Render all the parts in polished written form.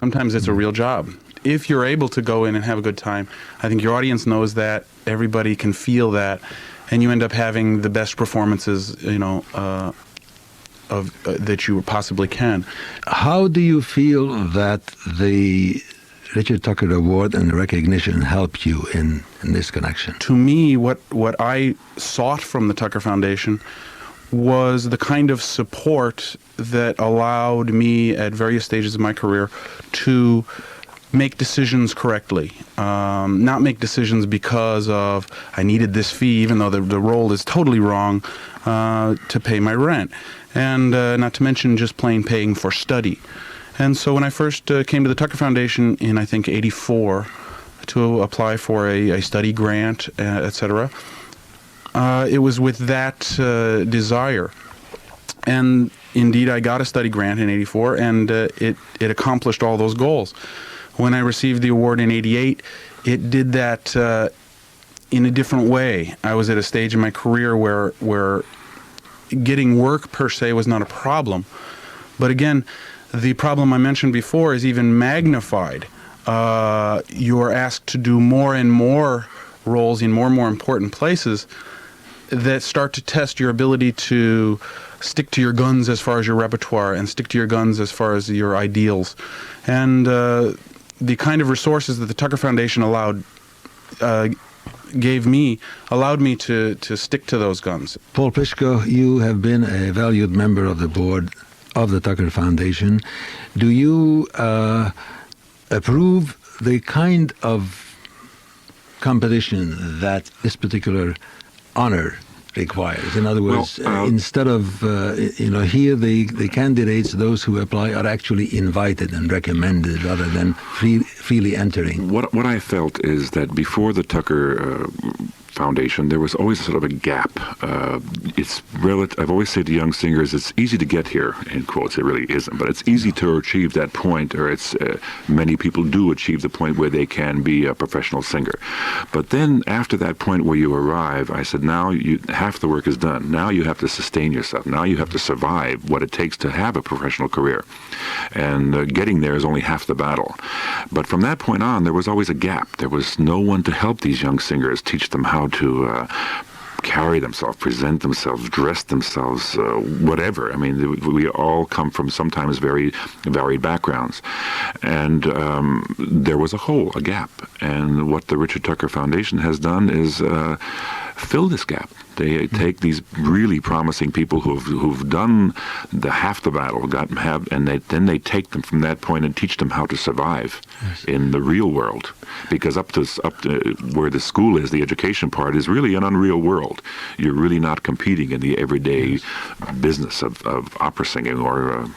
Sometimes it's a real job. If you're able to go in and have a good time, I think your audience knows that, everybody can feel that, and you end up having the best performances, that you possibly can. How do you feel that the Richard Tucker Award and recognition helped you in this connection? To me, what I sought from the Tucker Foundation was the kind of support that allowed me at various stages of my career to make decisions correctly, not make decisions because of I needed this fee, even though the role is totally wrong, to pay my rent, and not to mention just plain paying for study. And so when I first came to the Tucker Foundation in, I think, '84 to apply for a study grant, etc., it was with that desire. And indeed, I got a study grant in '84, and it accomplished all those goals. When I received the award in '88, it did that in a different way. I was at a stage in my career where getting work per se was not a problem. But again, the problem I mentioned before is even magnified. You're asked to do more and more roles in more and more important places that start to test your ability to stick to your guns as far as your repertoire and stick to your guns as far as your ideals. And the kind of resources that the Tucker Foundation allowed me to stick to those guns. Paul PLISHKA, you have been a valued member of the board of the Tucker Foundation. Do you approve the kind of competition that this particular honor requires? In other words, instead of, here the candidates, those who apply, are actually invited and recommended rather than freely entering. What I felt is that before the Tucker Foundation, there was always sort of a gap. I've always said to young singers, it's easy to get here, in quotes. It really isn't, but it's easy to achieve that point, or it's many people do achieve the point where they can be a professional singer. But then after that point where you arrive, I said, now half the work is done. Now you have to sustain yourself. Now you have to survive what it takes to have a professional career. And getting there is only half the battle. But from that point on, there was always a gap. There was no one to help these young singers, teach them how to carry themselves, present themselves, dress themselves, whatever. I mean, we all come from sometimes very varied backgrounds. And there was a hole, a gap. And what the Richard Tucker Foundation has done is fill this gap. They take these really promising people who've done half the battle, and then they take them from that point and teach them how to survive in the real world. Because up to where the school is, the education part is really an unreal world. You're really not competing in the everyday business of opera singing or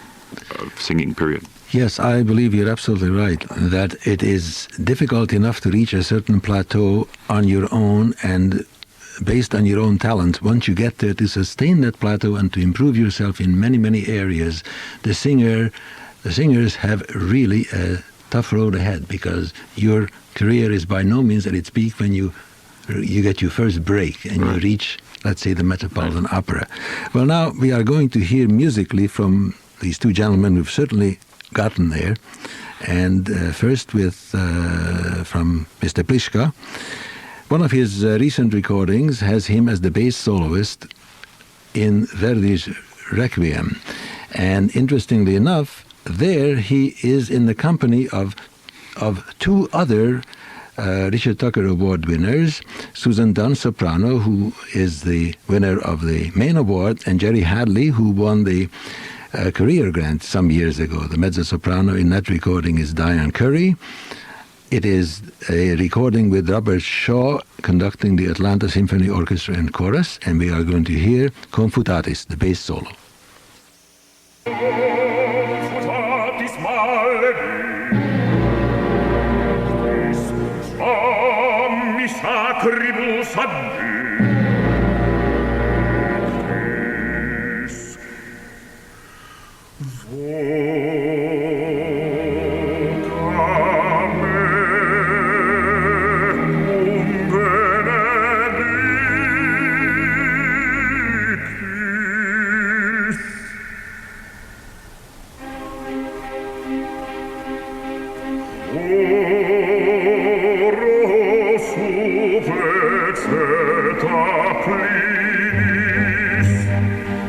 singing, period. Yes, I believe you're absolutely right, that it is difficult enough to reach a certain plateau on your own and based on your own talent. Once you get there, to sustain that plateau and to improve yourself in many, many areas, the singers have really a tough road ahead, because your career is by no means at its peak when you get your first break and you reach, let's say, the Metropolitan Opera. Well, now we are going to hear musically from these two gentlemen who've certainly gotten there. And first from Mr. PLISHKA. One of his recent recordings has him as the bass soloist in Verdi's Requiem. And interestingly enough, there he is in the company of two other Richard Tucker Award winners, Susan Dunn, soprano, who is the winner of the main award, and Jerry Hadley, who won the career grant some years ago. The mezzo-soprano in that recording is Diane Curry. It is a recording with Robert Shaw conducting the Atlanta Symphony Orchestra and Chorus, and we are going to hear Confutatis, the bass solo. Confutatis maledictis, omni sacribus adictis. Confutatis maledictis,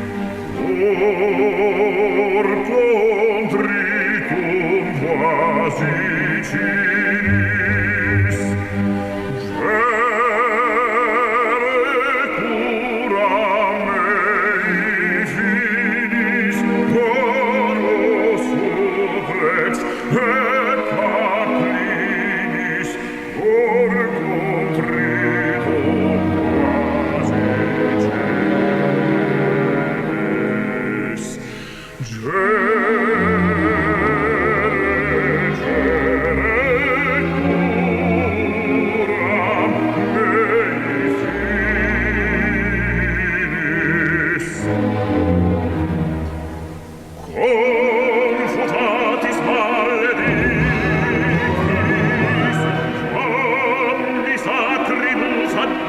omnis acribus ad Deus,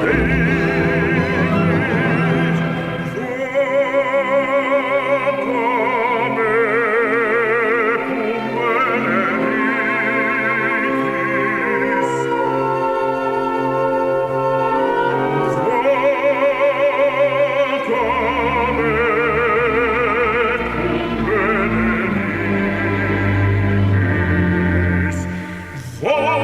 vocam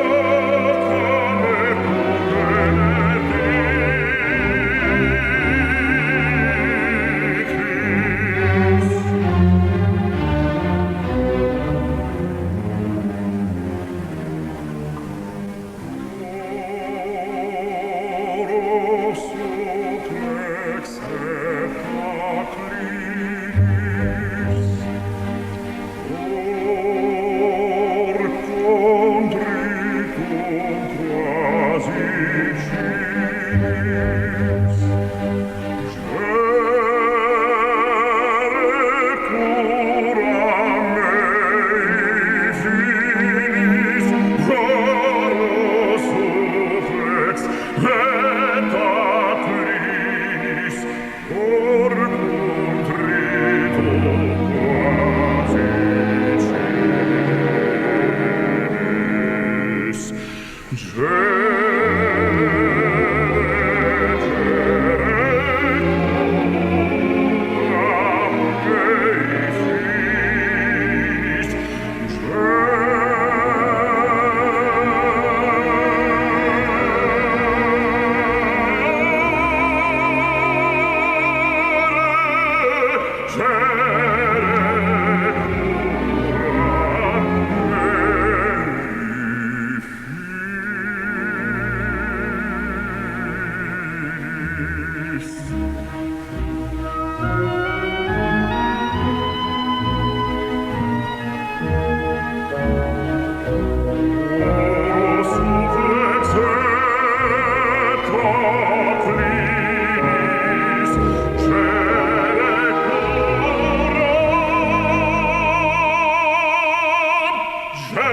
ecum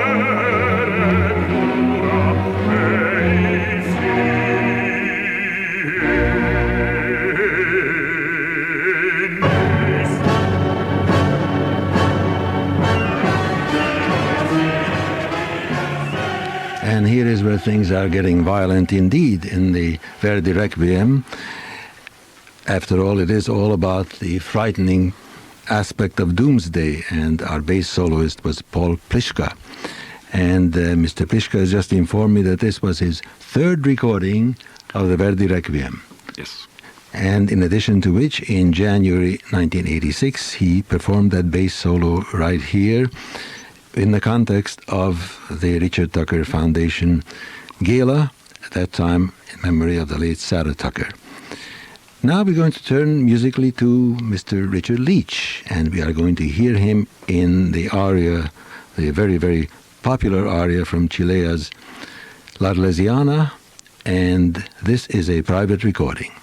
maledictis. And here is where things are getting violent indeed in the Verdi Requiem. After all, it is all about the frightening aspect of doomsday, and our bass soloist was Paul PLISHKA. And Mr. PLISHKA has just informed me that this was his third recording of the Verdi Requiem. Yes. And in addition to which, in January 1986, he performed that bass solo right here in the context of the Richard Tucker Foundation Gala, at that time in memory of the late Sarah Tucker. Now we're going to turn musically to Mr. Richard Leech, and we are going to hear him in the aria, the very, very popular aria from Cilea's L'Arlesiana, and this is a private recording.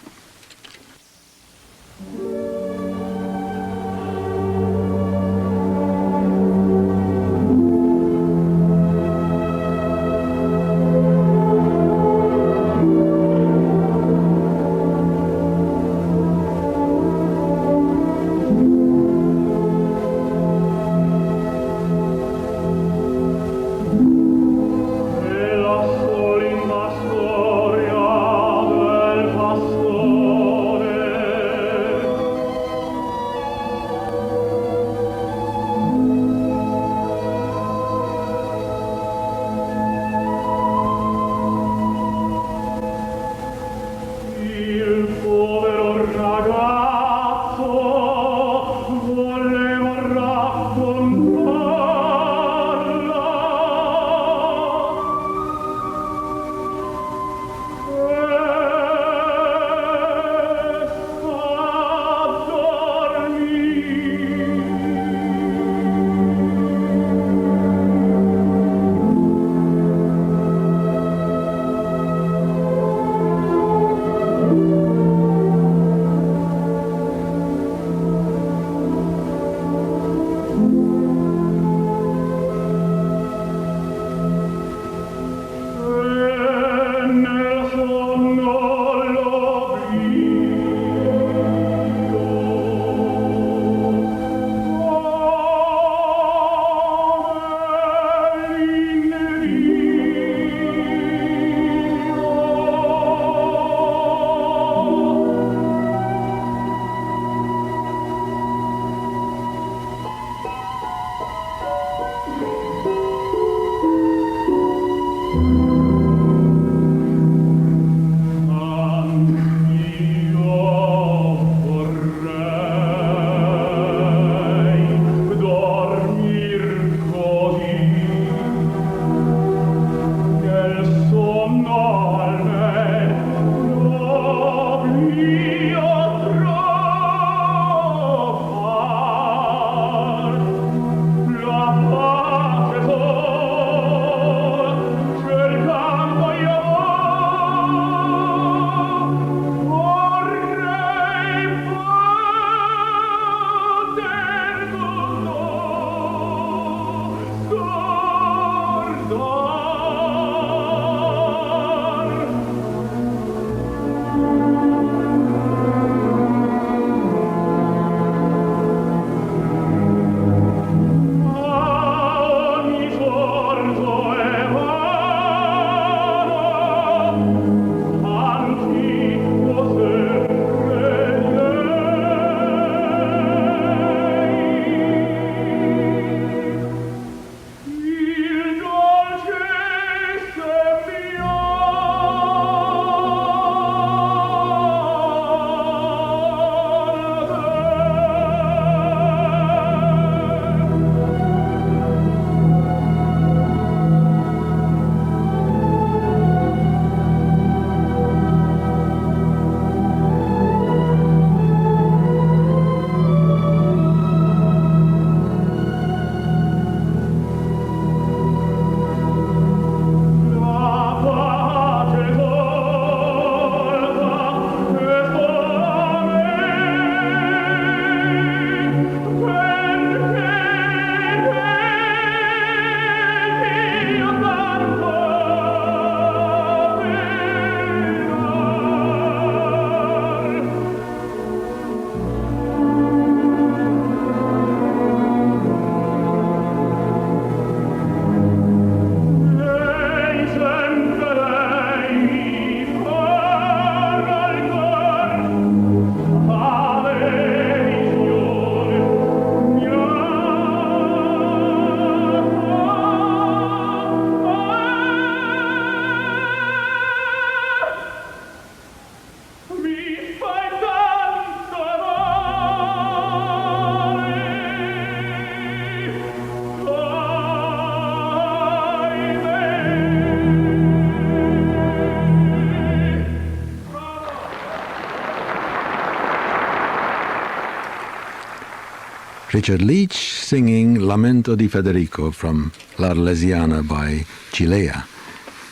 Richard Leech singing Lamento di Federico from L'Arlesiana by Cilea.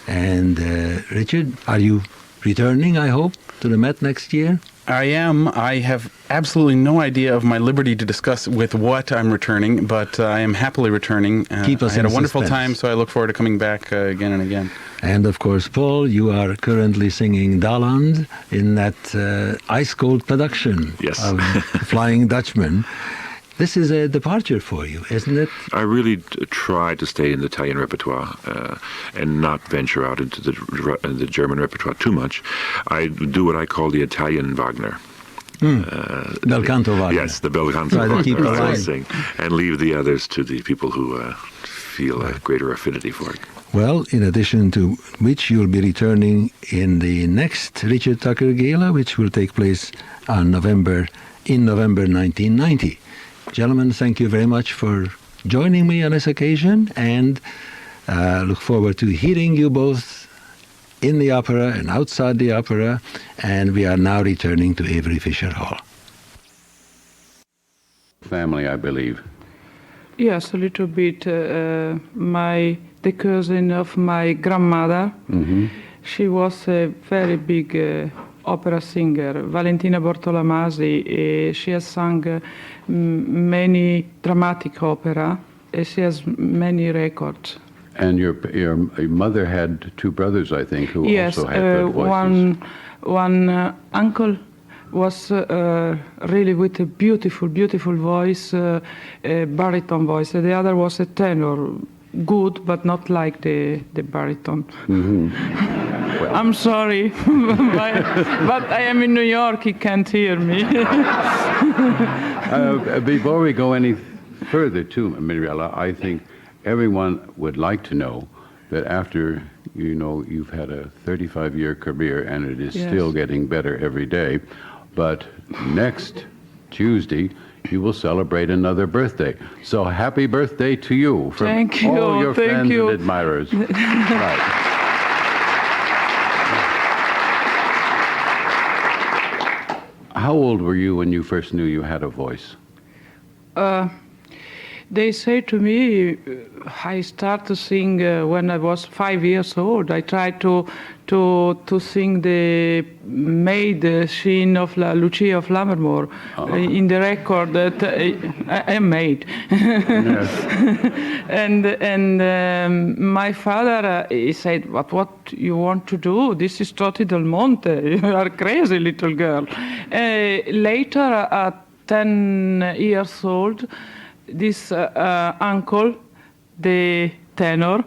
And Richard, are you returning, I hope, to the Met next year? I am. I have absolutely no idea of my liberty to discuss with what I'm returning, but I am happily returning. Keep us I had in a wonderful suspense. time, so I look forward to coming back again and again. And of course, Paul, you are currently singing Daland in that ice-cold production Yes. of Flying Dutchman. This is a departure for you, isn't it? I really try to stay in the Italian repertoire and not venture out into the German repertoire too much. I do what I call the Italian Wagner. Bel canto Wagner. Yes, the bel canto Try to keep Wagner the I line. sing, and leave the others to the people who feel a greater affinity for it. Well, in addition to which you'll be returning in the next Richard Tucker Gala, which will take place on November 1990. Gentlemen, thank you very much for joining me on this occasion, and look forward to hearing you both in the opera and outside the opera, and we are now returning to Avery Fisher Hall. Family, I believe. Yes, a little bit. The cousin of my grandmother, she was a very big opera singer, Valentina Bortolamasi. She has sung many dramatic opera. She has many records. And your mother had two brothers, I think, who Yes, also had good voices. one uncle was really with a beautiful, beautiful voice, a baritone voice. The other was a tenor, good, but not like the baritone. I'm sorry, but I am in New York, he can't hear me. Before we go any further, too, Mirella, I think everyone would like to know that after, you've had a 35-year career and it is Yes. still getting better every day, but next Tuesday, you will celebrate another birthday. So happy birthday to you from Thank you, all your thank friends you. and admirers. Right. How old were you when you first knew you had a voice? They say to me, I started to sing when I was 5 years old. I tried to sing the maid scene of Lucia of Lammermoor in the record that I am maid. and my father he said, what you want to do? This is Trotti del Monte. You are crazy, little girl. Later, at 10 years old, this uncle, the tenor,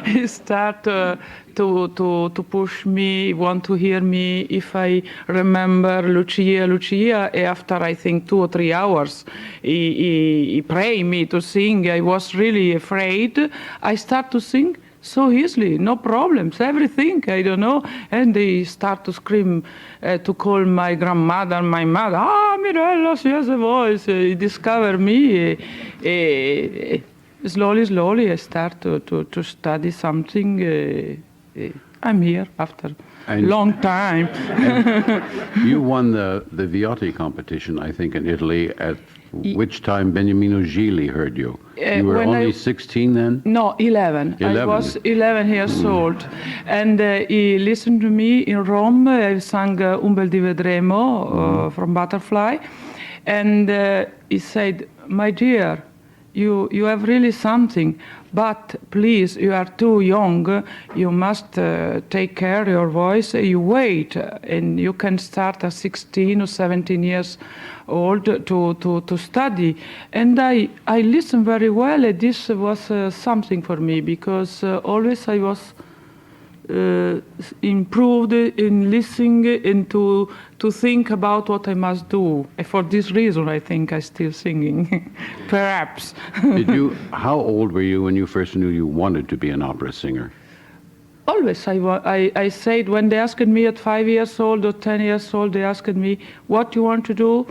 he started to push me, want to hear me if I remember Lucia. After I think 2 or 3 hours, he prayed me to sing. I was really afraid. I start to sing so easily, no problems, everything, I don't know. And they start to scream, to call my grandmother, my mother, Mirella, she has a voice. He discovered me. Slowly, I start to study something. I'm here after a long time. You won the Viotti competition, I think, in Italy, at which time Beniamino Gigli heard you. You were when only I- 16 then? No, 11. I 11. was 11 years old. And he listened to me in Rome. I sang Un bel di vedremo from Butterfly. And he said, my dear, you have really something, but please, you are too young. You must take care of your voice. You wait, and you can start at 16 or 17 years old to study. And I listened very well. And this was something for me, because always I was improved in listening and to think about what I must do. And for this reason, I think I'm still singing, perhaps. How old were you when you first knew you wanted to be an opera singer? Always, I said, when they asked me at 5 years old or 10 years old, they asked me, what you want to do?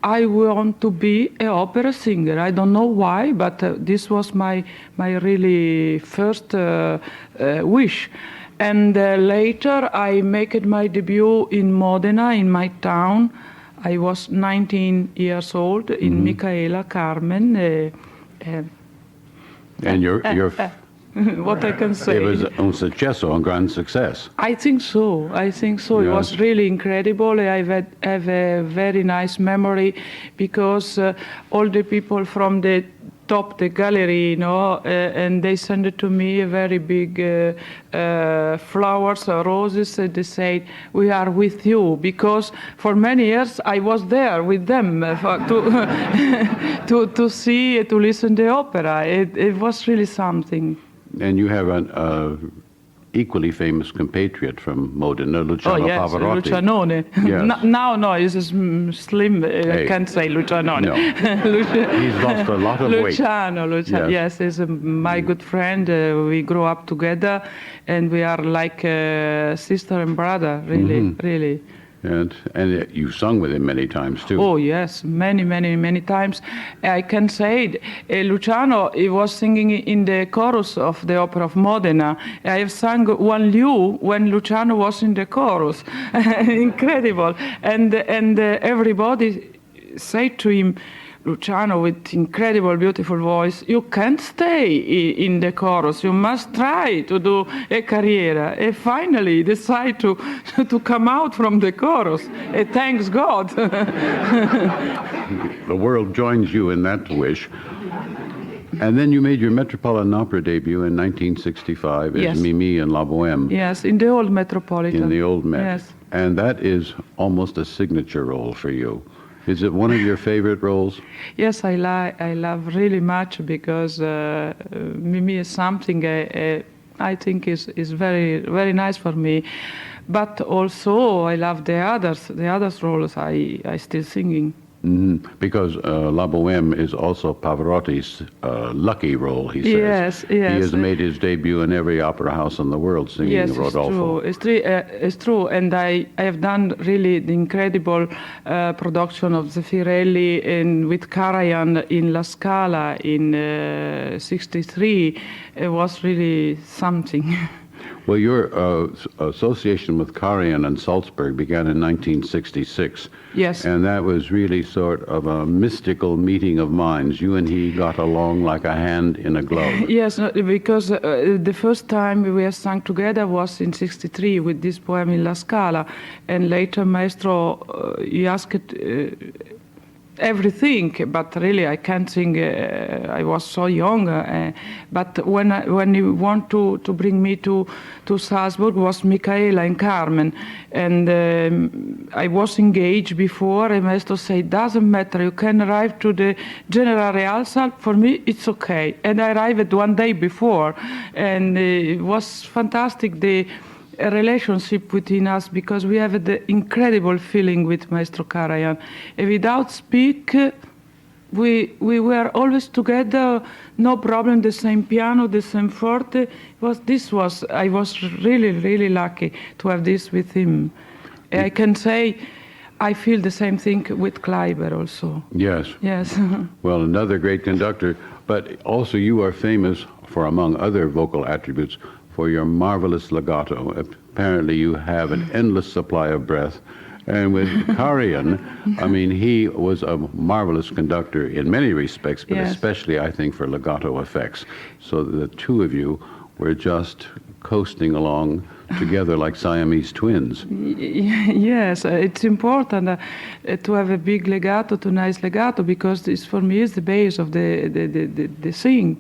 I want to be an opera singer. I don't know why, but this was my really first wish. And later I made my debut in Modena, in my town. I was 19 years old in Micaela, Carmen. And your What I can say. it was un successo, un gran success. I think so. It Yes. was really incredible. I have a very nice memory because all the people from the top the gallery, and they sent it to me a very big flowers or roses. And they said, "We are with you," because for many years I was there with them to see, to listen to the opera. It was really something. And you have an equally famous compatriot from Modena, Luciano Pavarotti. Lucianone. Yes. No, he's a slim. I can't say Lucianone. No. He's lost a lot of weight. Luciano. Yes, he's my good friend. We grew up together, and we are like sister and brother. Really. And you sung with him many times too. Oh yes, many times. I can say it. Luciano, he was singing in the chorus of the opera of Modena. I have sung one lieu when Luciano was in the chorus. Incredible. And everybody said to him, Luciano, with incredible, beautiful voice, you can't stay in the chorus. You must try to do a career. And finally, he decided to come out from the chorus. And thanks God. The world joins you in that wish. And then you made your Metropolitan Opera debut in 1965 as Yes. Mimi in La Bohème. Yes, in the old Metropolitan. In the old Met. Yes. And that is almost a signature role for you. Is it one of your favorite roles? Yes, I love really much because Mimi is something I think is very, very nice for me. But also I love the others roles I still singing. Because La Bohème is also Pavarotti's lucky role, he says. Yes. He has made his debut in every opera house in the world singing Yes, Rodolfo. it's true. And I have done really the incredible production of Zeffirelli with Karajan in La Scala in '63. It was really something. Well, your association with Karajan and Salzburg began in 1966. Yes. And that was really sort of a mystical meeting of minds. You and he got along like a hand in a glove. Yes, because the first time we have sung together was in '63 with this poem in La Scala, and later Maestro he asked everything, but really I can't sing. I was so young. But when he want to bring me to Salzburg was Micaela and Carmen, and I was engaged before. And Maestro said, "Doesn't matter. You can arrive to the general rehearsal. For me, it's okay." And I arrived one day before, and it was fantastic. The relationship between us, because we have the incredible feeling with Maestro Karajan. Without speak, we were always together, no problem, the same piano, the same forte. I was really lucky to have this with him. I can say I feel the same thing with Kleiber also. Yes. Yes. Well, another great conductor, but also you are famous for, among other vocal attributes, for your marvelous legato. Apparently you have an endless supply of breath. And with Karajan, I mean, he was a marvelous conductor in many respects, but Yes. especially, I think, for legato effects. So the two of you were just coasting along together like Siamese twins. Yes, it's important to have a big legato, to nice legato, because this for me is the base of the sing.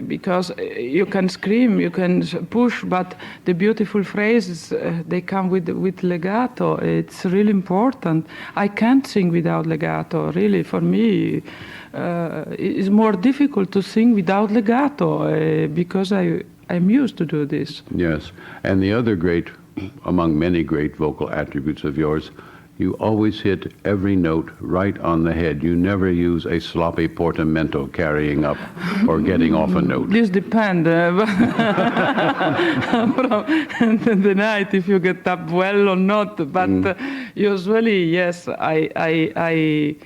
Because you can scream, you can push, but the beautiful phrases they come with legato. It's really important. I can't sing without legato. Really, for me, it's more difficult to sing without legato because I'm used to do this. Yes. And the other great, among many great vocal attributes of yours, you always hit every note right on the head. You never use a sloppy portamento carrying up or getting off a note. This depends from the night if you get up well or not. But usually, yes, I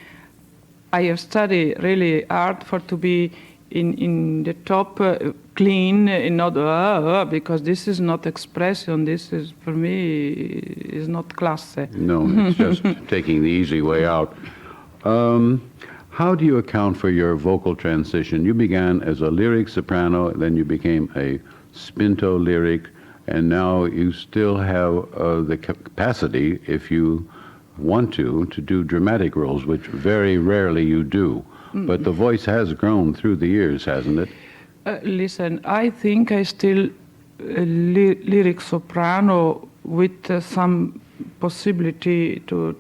have studied really hard to be in the top. clean, and not because this is not expression. This is, for me, is not classe. No, it's just taking the easy way out. How do you account for your vocal transition? You began as a lyric soprano, then you became a spinto lyric, and now you still have the capacity, if you want to do dramatic roles, which very rarely you do. But the voice has grown through the years, hasn't it? Listen, I think I still lyric soprano with some possibility to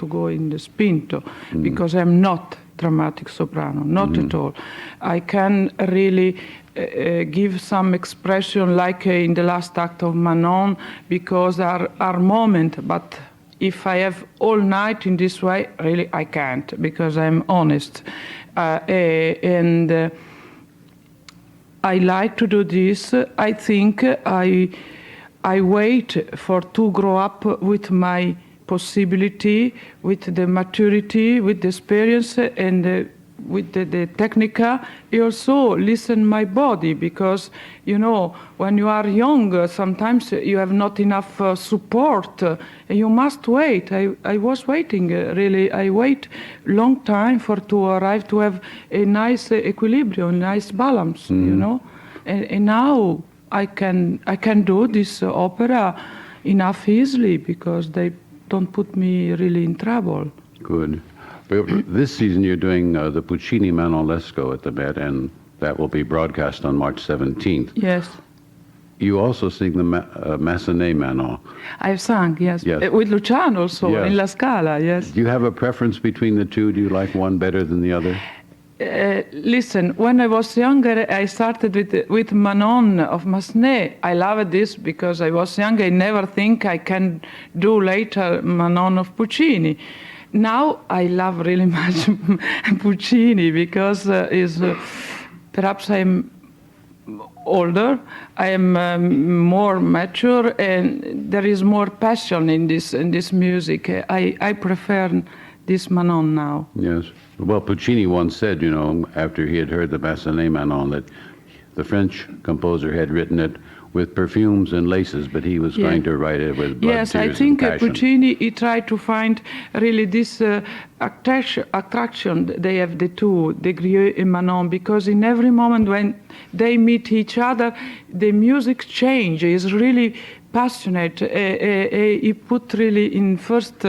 go in the spinto, because I'm not dramatic soprano, not at all. I can really give some expression like in the last act of Manon, because our moment, but if I have all night in this way, really I can't, because I'm honest. And I like to do this. I think I wait for to grow up with my possibility, with the maturity, with the experience, and with the technica. I also listen my body, because you know when you are young, sometimes you have not enough support, and you must wait. I was waiting really. I wait long time for to arrive to have a nice equilibrium, a nice balance, you know. And now I can do this opera enough easily, because they don't put me really in trouble. Good. This season you're doing the Puccini Manon Lescaut at the Met, and that will be broadcast on March 17th. Yes. You also sing the Massenet Manon. I've sung, yes. Yes. With Luciano also, Yes. in La Scala, yes. Do you have a preference between the two? Do you like one better than the other? Listen, when I was younger, I started with Manon of Massenet. I loved this because I was young. I never think I can do later Manon of Puccini. Now I love really much Puccini, because perhaps I'm older, I am more mature, and there is more passion in this music. I prefer this Manon now. Yes. Well, Puccini once said, you know, after he had heard the Massenet Manon, that the French composer had written it with perfumes and laces, but he was going to write it with blood, yes, tears, I think and passion. Puccini, he tried to find really this attraction. They have the two, the Grieux and Manon, because in every moment when they meet each other, the music changes. Is really passionate. He put really in first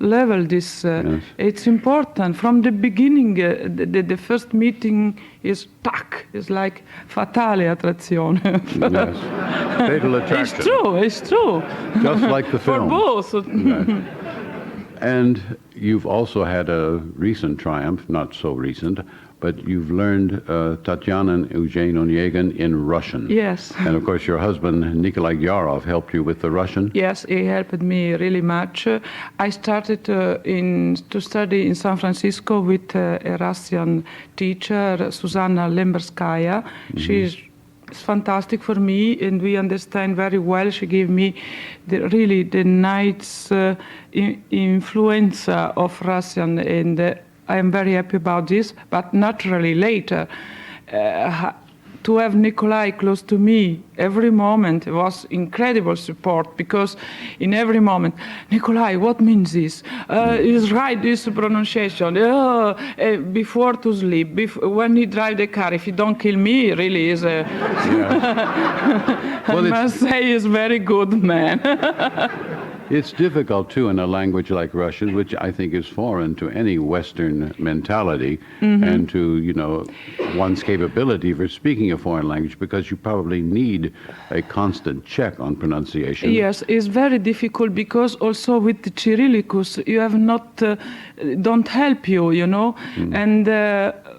level this. Yes. It's important from the beginning. The first meeting is tac. It's like fatale attrazione. Yes. Fatal attraction. It's true. Just like the film. For both. Right. And you've also had a recent triumph, not so recent, but you've learned Tatiana and Eugene Onegin in Russian. Yes. And of course your husband, Nikolai Gyarov, helped you with the Russian. Yes, he helped me really much. I started to study in San Francisco with a Russian teacher, Susanna Lemberskaya. She's fantastic for me, and we understand very well. She gave me really the nice influence of Russian, and I am very happy about this. But naturally later, to have Nikolai close to me every moment was incredible support, because in every moment, Nikolai, what means this? Is right this pronunciation? Before to sleep, when he drive the car, if he don't kill me, really is a. Well, I must say, he's very good man. It's difficult, too, in a language like Russian, which I think is foreign to any Western mentality and to, you know, one's capability for speaking a foreign language, because you probably need a constant check on pronunciation. Yes, it's very difficult, because also with the Cyrillicus, you have not, don't help you, you know. And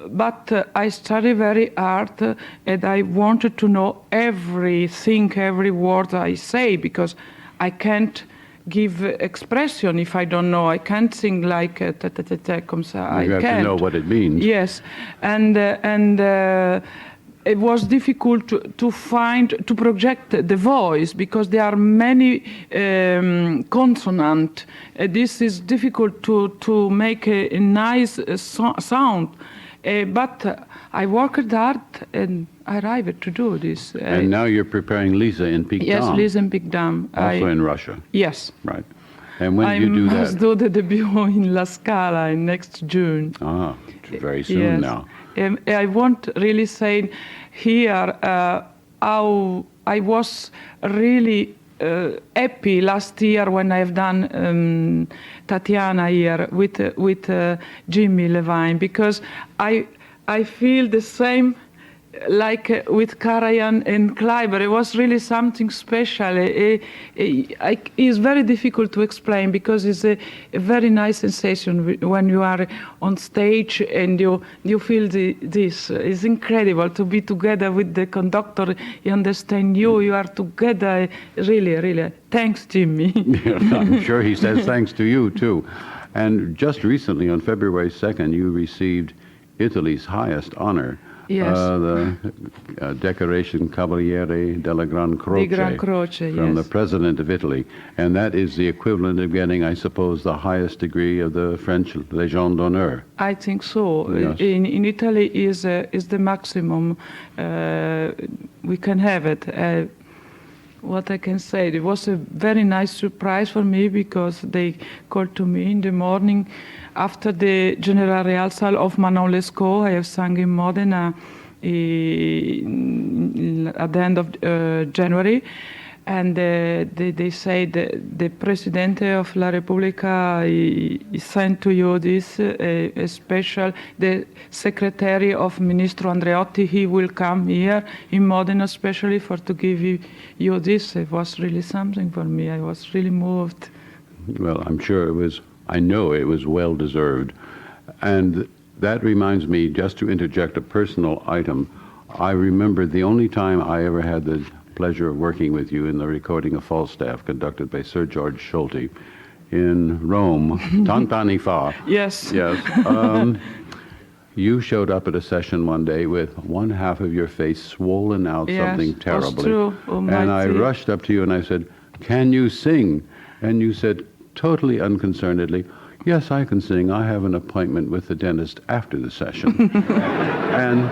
but I study very hard, and I wanted to know everything, every word I say, because I can't give expression if I don't know. I can't sing like ta-ta-ta-ta, comme ça. You have to know what it means. Yes, and it was difficult to project the voice because there are many consonants. This is difficult to make a nice sound. But I worked hard and I arrived to do this. And now you're preparing Lisa in Peak Yes, Dam. Lisa in Peak Dam. Also in Russia. Yes. Right. And when did you do I must that? do the debut in La Scala in next June. Ah, very soon Yes. now. I won't really say here how I was really happy last year when I've done Tatiana here with Jimmy Levine, because I feel the same like with Karajan and Kleiber. It was really something special. It's very difficult to explain because it's a very nice sensation when you are on stage and you feel this. It's incredible to be together with the conductor. He understands you. You are together. Really, really. Thanks, Jimmy. Yeah, I'm sure he says thanks to you, too. And just recently, on February 2nd, you received Italy's highest honor. Yes. The Decoration Cavaliere della Gran Croce, The Gran Croce, from yes. the President of Italy. And that is the equivalent of getting, I suppose, the highest degree of the French Légion d'honneur. I think so. Yes. In Italy is the maximum we can have it. What I can say, it was a very nice surprise for me because they called to me in the morning after the General Rehearsal of Manon Lescaut. I have sung in Modena at the end of January, and they say the Presidente of La Repubblica he sent to you this a special, the Secretary of Ministro Andreotti, he will come here in Modena especially to give you this. It was really something for me. I was really moved. Well, I'm sure it was, I know it was well deserved. And that reminds me, just to interject a personal item, I remember the only time I ever had the pleasure of working with you in the recording of Falstaff, conducted by Sir George Schulte in Rome, Tant'anni fa. Yes. Yes. You showed up at a session one day with one half of your face swollen out, Yes, something that's terribly. true. And I Almighty. rushed up to you and I said, "Can you sing?" And you said, totally unconcernedly, "Yes, I can sing. I have an appointment with the dentist after the session." And,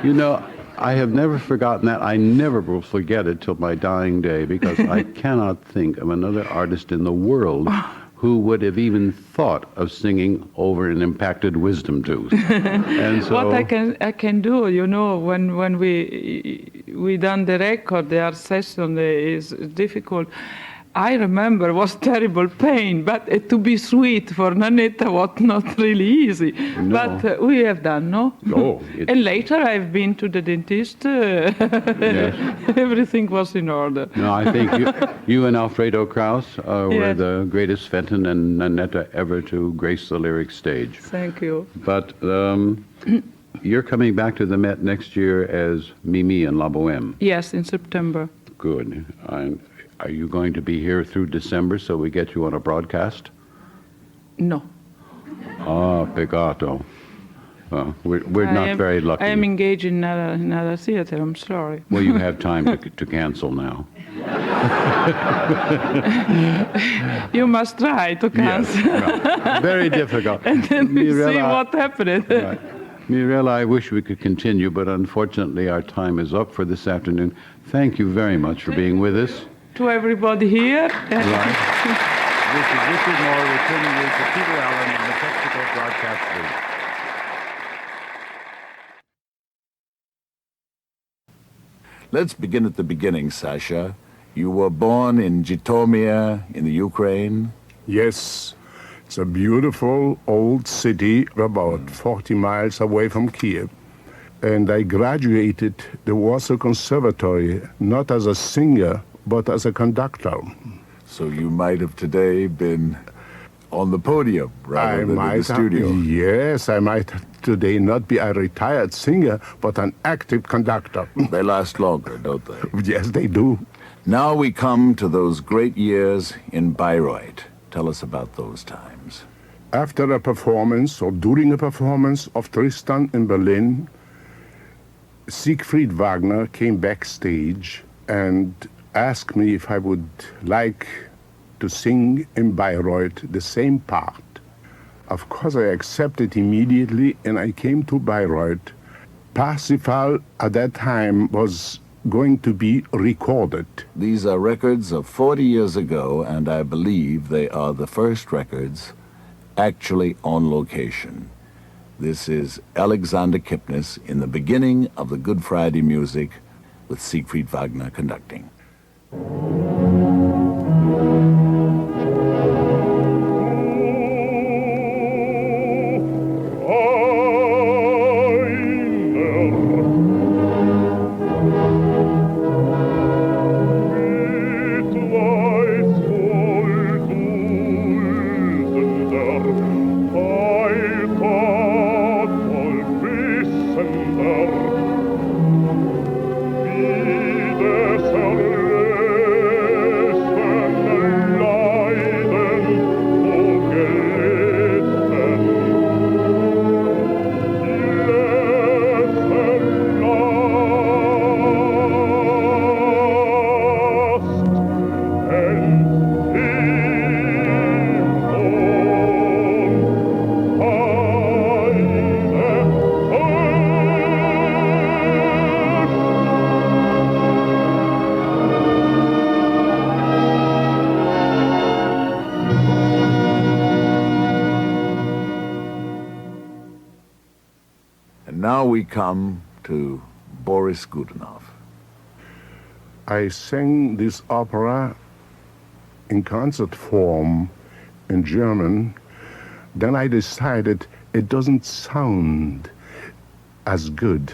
you know, I have never forgotten that. I never will forget it till my dying day, because I cannot think of another artist in the world who would have even thought of singing over an impacted wisdom tooth. And so, What I can do, you know, when we done the record, the art session is difficult. I remember it was terrible pain, but to be sweet for Nanetta was not really easy. No. But we have done, no? Oh, And later I've been to the dentist. Yes. Everything was in order. No, I think you and Alfredo Kraus were Yes. the greatest Fenton and Nanetta ever to grace the lyric stage. Thank you. But you're coming back to the Met next year as Mimi and La Boheme. Yes, in September. Good. Are you going to be here through December so we get you on a broadcast? No. Ah, peccato. We're not very lucky. I am engaged in another theater, I'm sorry. Well, you have time to cancel now. You must try to cancel. Right. Very difficult. And then we see Mirella, what happened. right. Mirella, I wish we could continue, but unfortunately our time is up for this afternoon. Thank you very much for being with us. To everybody here. Right. This is Richard Moore returning you to Peter Allen on the Technical Broadcast Booth. Let's begin at the beginning, Sasha. You were born in Jitomir in the Ukraine. Yes, it's a beautiful old city about 40 miles away from Kiev. And I graduated the Warsaw Conservatory, not as a singer, but as a conductor. So you might have today been on the podium rather than in the studio. Yes, I might today not be a retired singer, but an active conductor. They last longer, don't they? Yes, they do. Now we come to those great years in Bayreuth. Tell us about those times. After a performance, or during a performance of Tristan in Berlin, Siegfried Wagner came backstage and asked me if I would like to sing in Bayreuth the same part. Of course, I accepted immediately, and I came to Bayreuth. Parsifal at that time was going to be recorded. These are records of 40 years ago, and I believe they are the first records actually on location. This is Alexander KIPNIS in the beginning of the Good Friday music with Siegfried Wagner conducting. Now we come to Boris Godunov. I sang this opera in concert form in German. Then I decided it doesn't sound as good,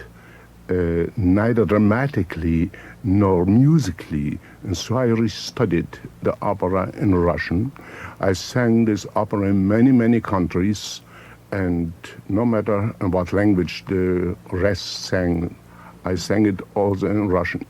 neither dramatically nor musically. And so I restudied the opera in Russian. I sang this opera in many, many countries. And no matter in what language the rest sang, I sang it also in Russian.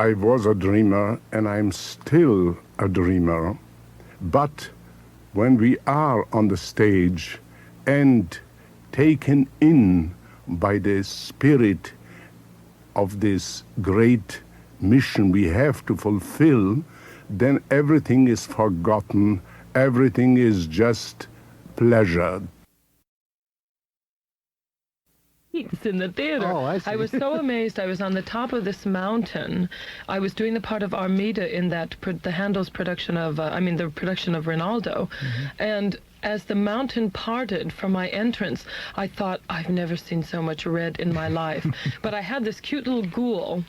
I was a dreamer, and I'm still a dreamer. But when we are on the stage and taken in by the spirit of this great mission we have to fulfill, then everything is forgotten. Everything is just pleasure. In the theater. Oh, I see. I was so amazed. I was on the top of this mountain. I was doing the part of Armida in that the Handel's production of, the production of Rinaldo. Mm-hmm. And as the mountain parted from my entrance, I thought, I've never seen so much red in my life. But I had this cute little ghoul,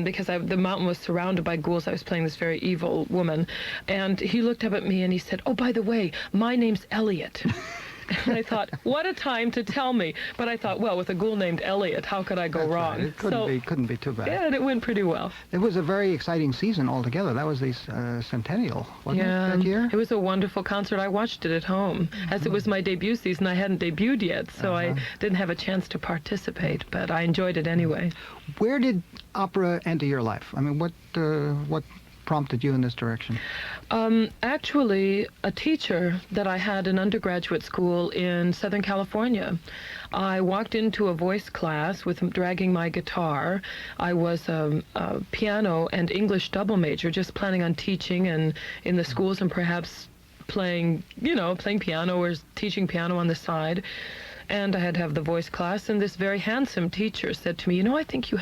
because the mountain was surrounded by ghouls. I was playing this very evil woman. And he looked up at me and he said, "Oh, by the way, my name's Elliot." And I thought, what a time to tell me. But I thought, well, with a ghoul named Elliot, how could I go wrong? Right. It couldn't be too bad. Yeah, and it went pretty well. It was a very exciting season altogether. That was the centennial, wasn't it, that year? It was a wonderful concert. I watched it at home. Mm-hmm. As it was my debut season, I hadn't debuted yet, so I didn't have a chance to participate, but I enjoyed it anyway. Where did opera enter your life? I mean, what prompted you in this direction? Actually, a teacher that I had in undergraduate school in Southern California. I walked into a voice class with dragging my guitar. I was a piano and English double major, just planning on teaching and in the schools and perhaps playing piano or teaching piano on the side. And I had to have the voice class, and this very handsome teacher said to me, I think you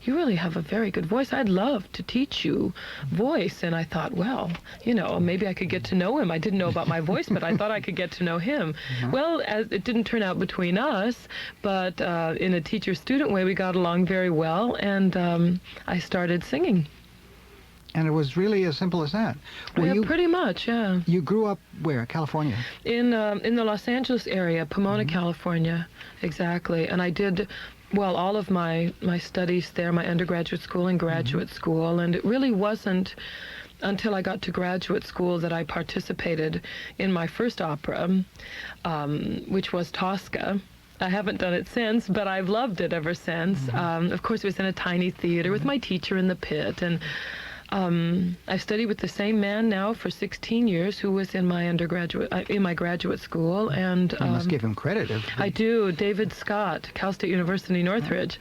really have a very good voice. I'd love to teach you voice. And I thought, well, maybe I could get to know him. I didn't know about my voice, but I thought I could get to know him. Well, it didn't turn out between us, but in a teacher-student way, we got along very well, and I started singing. And it was really as simple as that. Pretty much, yeah. You grew up where? California? In the Los Angeles area, Pomona, California, exactly. And I did, all of my studies there, my undergraduate school and graduate school. And it really wasn't until I got to graduate school that I participated in my first opera, which was Tosca. I haven't done it since, but I've loved it ever since. Of course, it was in a tiny theater with my teacher in the pit, and I studied with the same man now for 16 years, who was in my graduate school, and you must give him credit. I do. David Scott, Cal State University, Northridge,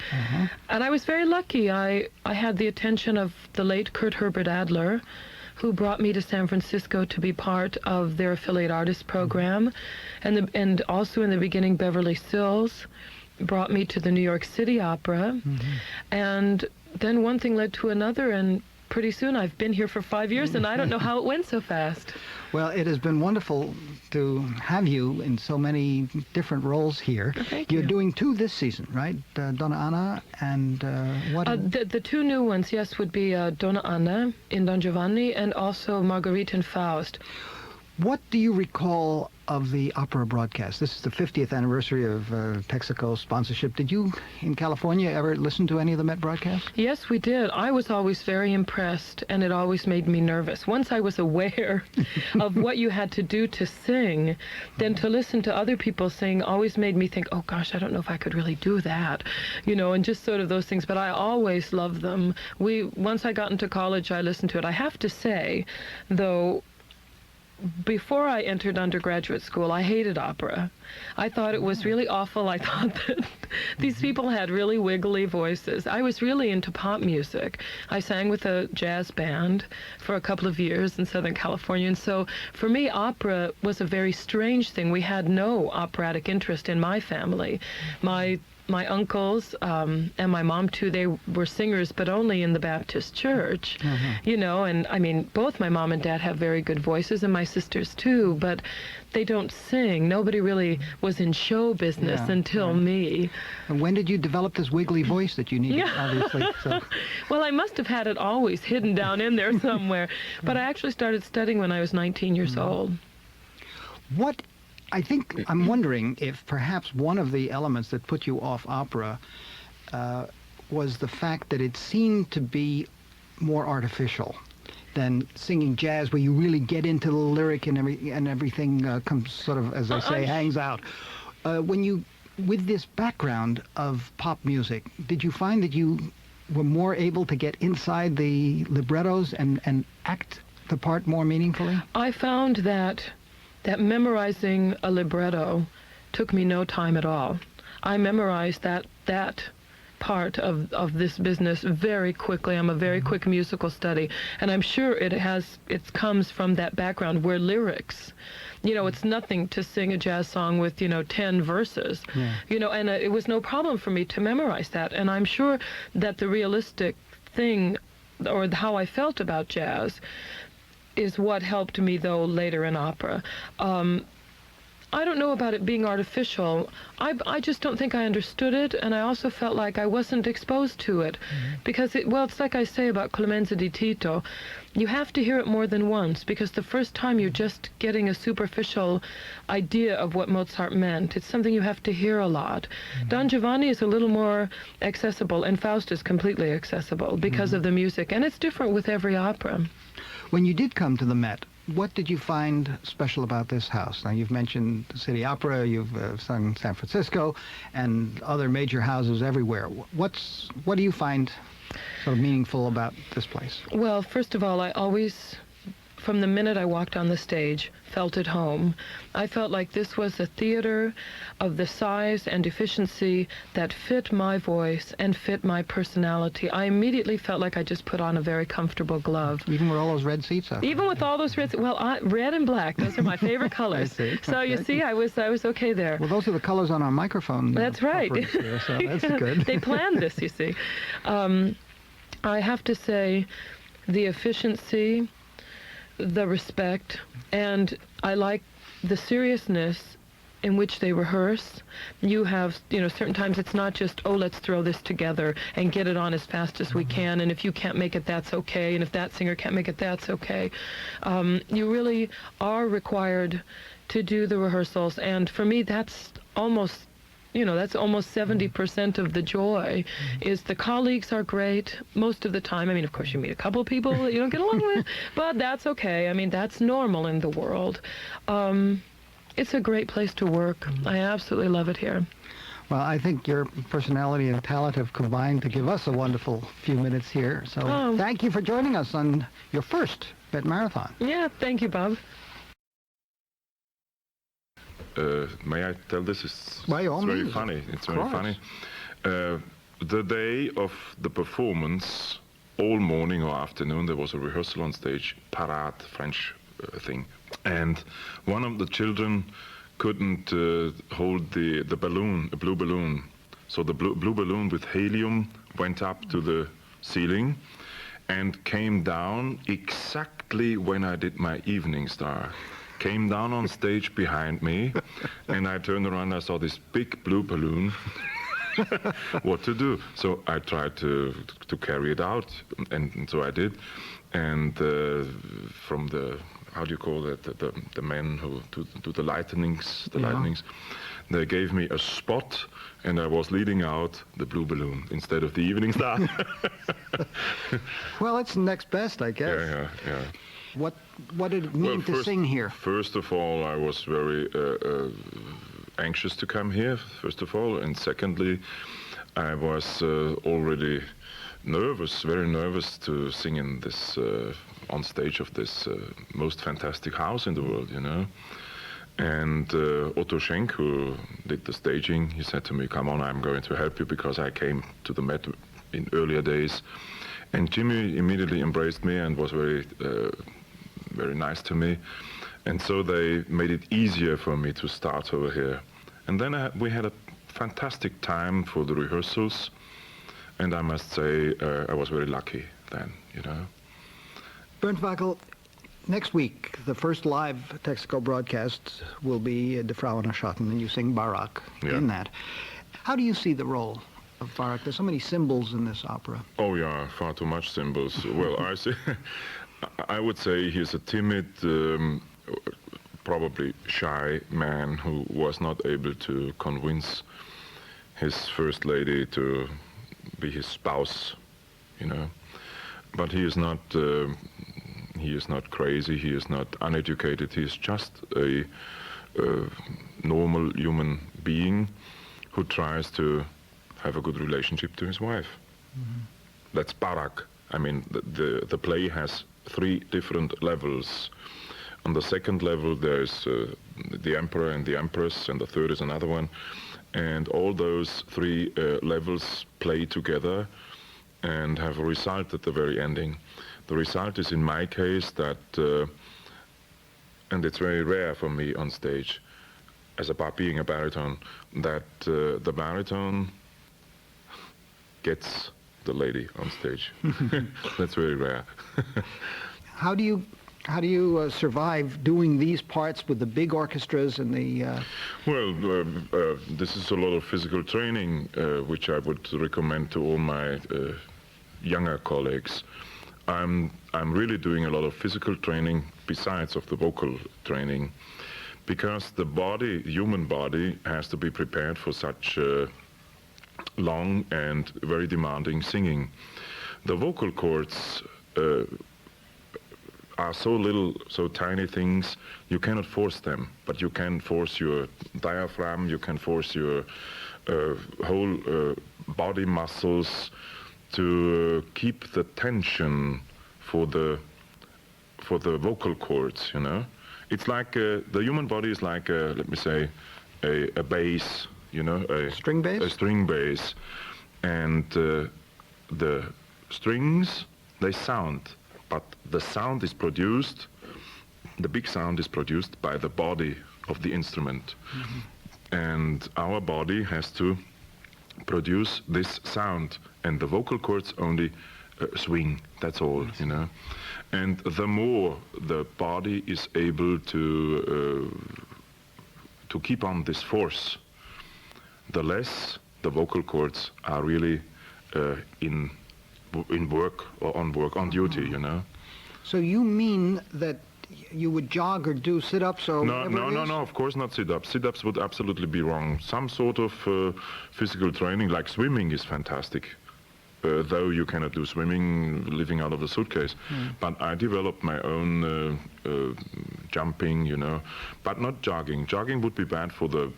and I was very lucky. I had the attention of the late Kurt Herbert Adler, who brought me to San Francisco to be part of their affiliate artist program, and also in the beginning Beverly Sills brought me to the New York City Opera, and then one thing led to another, and pretty soon I've been here for 5 years, and I don't know how it went so fast. Well, it has been wonderful to have you in so many different roles here. Thank You're you. doing 2 this season, right? Donna Anna and what? The 2 new ones, yes, would be Donna Anna in Don Giovanni, and also Marguerite and Faust. What do you recall of the opera broadcast? This is the 50th anniversary of Texaco sponsorship. Did you, in California, ever listen to any of the Met broadcasts? Yes, we did. I was always very impressed, and it always made me nervous. Once I was aware of what you had to do to sing, then to listen to other people sing always made me think, oh gosh, I don't know if I could really do that, and just sort of those things. But I always loved them. Once I got into college, I listened to it. I have to say, though, before I entered undergraduate school, I hated opera. I thought it was really awful. I thought that these people had really wiggly voices. I was really into pop music. I sang with a jazz band for a couple of years in Southern California, and so for me, opera was a very strange thing. We had no operatic interest in my family. My uncles and my mom too, they were singers, but only in the Baptist church, and I mean, both my mom and dad have very good voices, and my sisters too, but they don't sing. Nobody really was in show business until me. And when did you develop this wiggly voice that you needed, obviously? So. Well, I must have had it always hidden down in there somewhere, but I actually started studying when I was 19 years old. I'm wondering if perhaps one of the elements that put you off opera was the fact that it seemed to be more artificial than singing jazz, where you really get into the lyric and everything comes sort of, as I say, hangs out. With this background of pop music, did you find that you were more able to get inside the librettos and act the part more meaningfully? I found that memorizing a libretto took me no time at all. I memorized that part of this business very quickly. I'm a very quick musical study, and I'm sure it comes from that background where lyrics, it's nothing to sing a jazz song with 10 verses, and it was no problem for me to memorize that. And I'm sure that the realistic thing, or how I felt about jazz, is what helped me, though, later in opera. I don't know about it being artificial. I just don't think I understood it, and I also felt like I wasn't exposed to it. Because, it's like I say about Clemenza di Tito, you have to hear it more than once, because the first time you're just getting a superficial idea of what Mozart meant. It's something you have to hear a lot. Don Giovanni is a little more accessible, and Faust is completely accessible because of the music, and it's different with every opera. When you did come to the Met, what did you find special about this house? Now, you've mentioned the City Opera, you've sung San Francisco, and other major houses everywhere. What do you find sort of meaningful about this place? Well, first of all, I always from the minute I walked on the stage, felt at home. I felt like this was a theater of the size and efficiency that fit my voice and fit my personality. I immediately felt like I just put on a very comfortable glove. Even with all those red seats up? Even with all those red seats. Well, red and black, those are my favorite colors. I see. So you see, I was okay there. Well, those are the colors on our microphone. That's right. Here, so that's good. They planned this, you see. I have to say, the efficiency, the respect, and I like the seriousness in which they rehearse. You have, certain times it's not just, oh, let's throw this together and get it on as fast as we can, and if you can't make it, that's okay, and if that singer can't make it, that's okay. You really are required to do the rehearsals, and for me, that's almost 70% of the joy is the colleagues are great most of the time. I mean, of course, you meet a couple of people that you don't get along with, but that's okay. I mean, that's normal in the world. It's a great place to work. I absolutely love it here. Well, I think your personality and talent have combined to give us a wonderful few minutes here. So thank you for joining us on your first Met Marathon. Yeah, thank you, Bob. May I tell this? It's By all very means. funny. It's Of very course. funny. The day of the performance, all morning or afternoon, there was a rehearsal on stage, parade, French thing. And one of the children couldn't hold the balloon, a blue balloon. So the blue balloon with helium went up to the ceiling and came down exactly when I did my evening star. Came down on stage behind me, and I turned around, I saw this big blue balloon. What to do? So I tried to carry it out, and so I did. And from the, how do you call it, the men who do the lightnings, they gave me a spot, and I was leading out the blue balloon instead of the evening star. Well, it's next best, I guess. Yeah. What did it mean to sing here? First of all, I was very anxious to come here, first of all. And secondly, I was already nervous, very nervous to sing in this, on stage of this most fantastic house in the world, And Otto Schenk, who did the staging, he said to me, come on, I'm going to help you, because I came to the Met in earlier days. And Jimmy immediately embraced me and was very nice to me. And so they made it easier for me to start over here. And then we had a fantastic time for the rehearsals. And I must say, I was very lucky then, Bernd WEIKL, next week, the first live Texaco broadcast will be Die Frauen Schatten, and you sing Barak in that. How do you see the role of Barak? There's so many symbols in this opera. Oh yeah, far too much symbols. Well, I would say he's a timid, probably shy man who was not able to convince his first lady to be his spouse, But he is not crazy. He is not uneducated. He is just a normal human being who tries to have a good relationship to his wife. Mm-hmm. That's Barak. I mean, the play has 3 different levels. On the second level, there's the emperor and the empress, and the third is another one. And all those 3 levels play together and have a result at the very ending. The result is, in my case, that, and it's very rare for me on stage, as being a baritone, that the baritone gets the lady on stage. That's very rare. How do you survive doing these parts with the big orchestras and the? Well, this is a lot of physical training, which I would recommend to all my younger colleagues. I'm really doing a lot of physical training besides of the vocal training, because the body, human body, has to be prepared for such long and very demanding singing. The vocal cords are so little, so tiny things, you cannot force them, but you can force your diaphragm, you can force your whole body muscles to keep the tension for for the vocal cords, you know. It's like the human body is like, let me say, a bass, you know. A string bass? A string bass. And the strings, they sound, but the sound is produced, the big sound is produced by the body of the instrument. Mm-hmm. And our body has to produce this sound, and the vocal cords only swing, that's all, you know. And the more the body is able to keep on this force, the less the vocal cords are really in work or on duty, you know. So you mean that you would jog or do sit-ups or no, whatever it is? No, of course not sit-ups. Sit-ups would absolutely be wrong. Some sort of physical training, like swimming, is fantastic. Though you cannot do swimming living out of a suitcase. But I developed my own jumping, you know, but not jogging. Jogging would be bad for the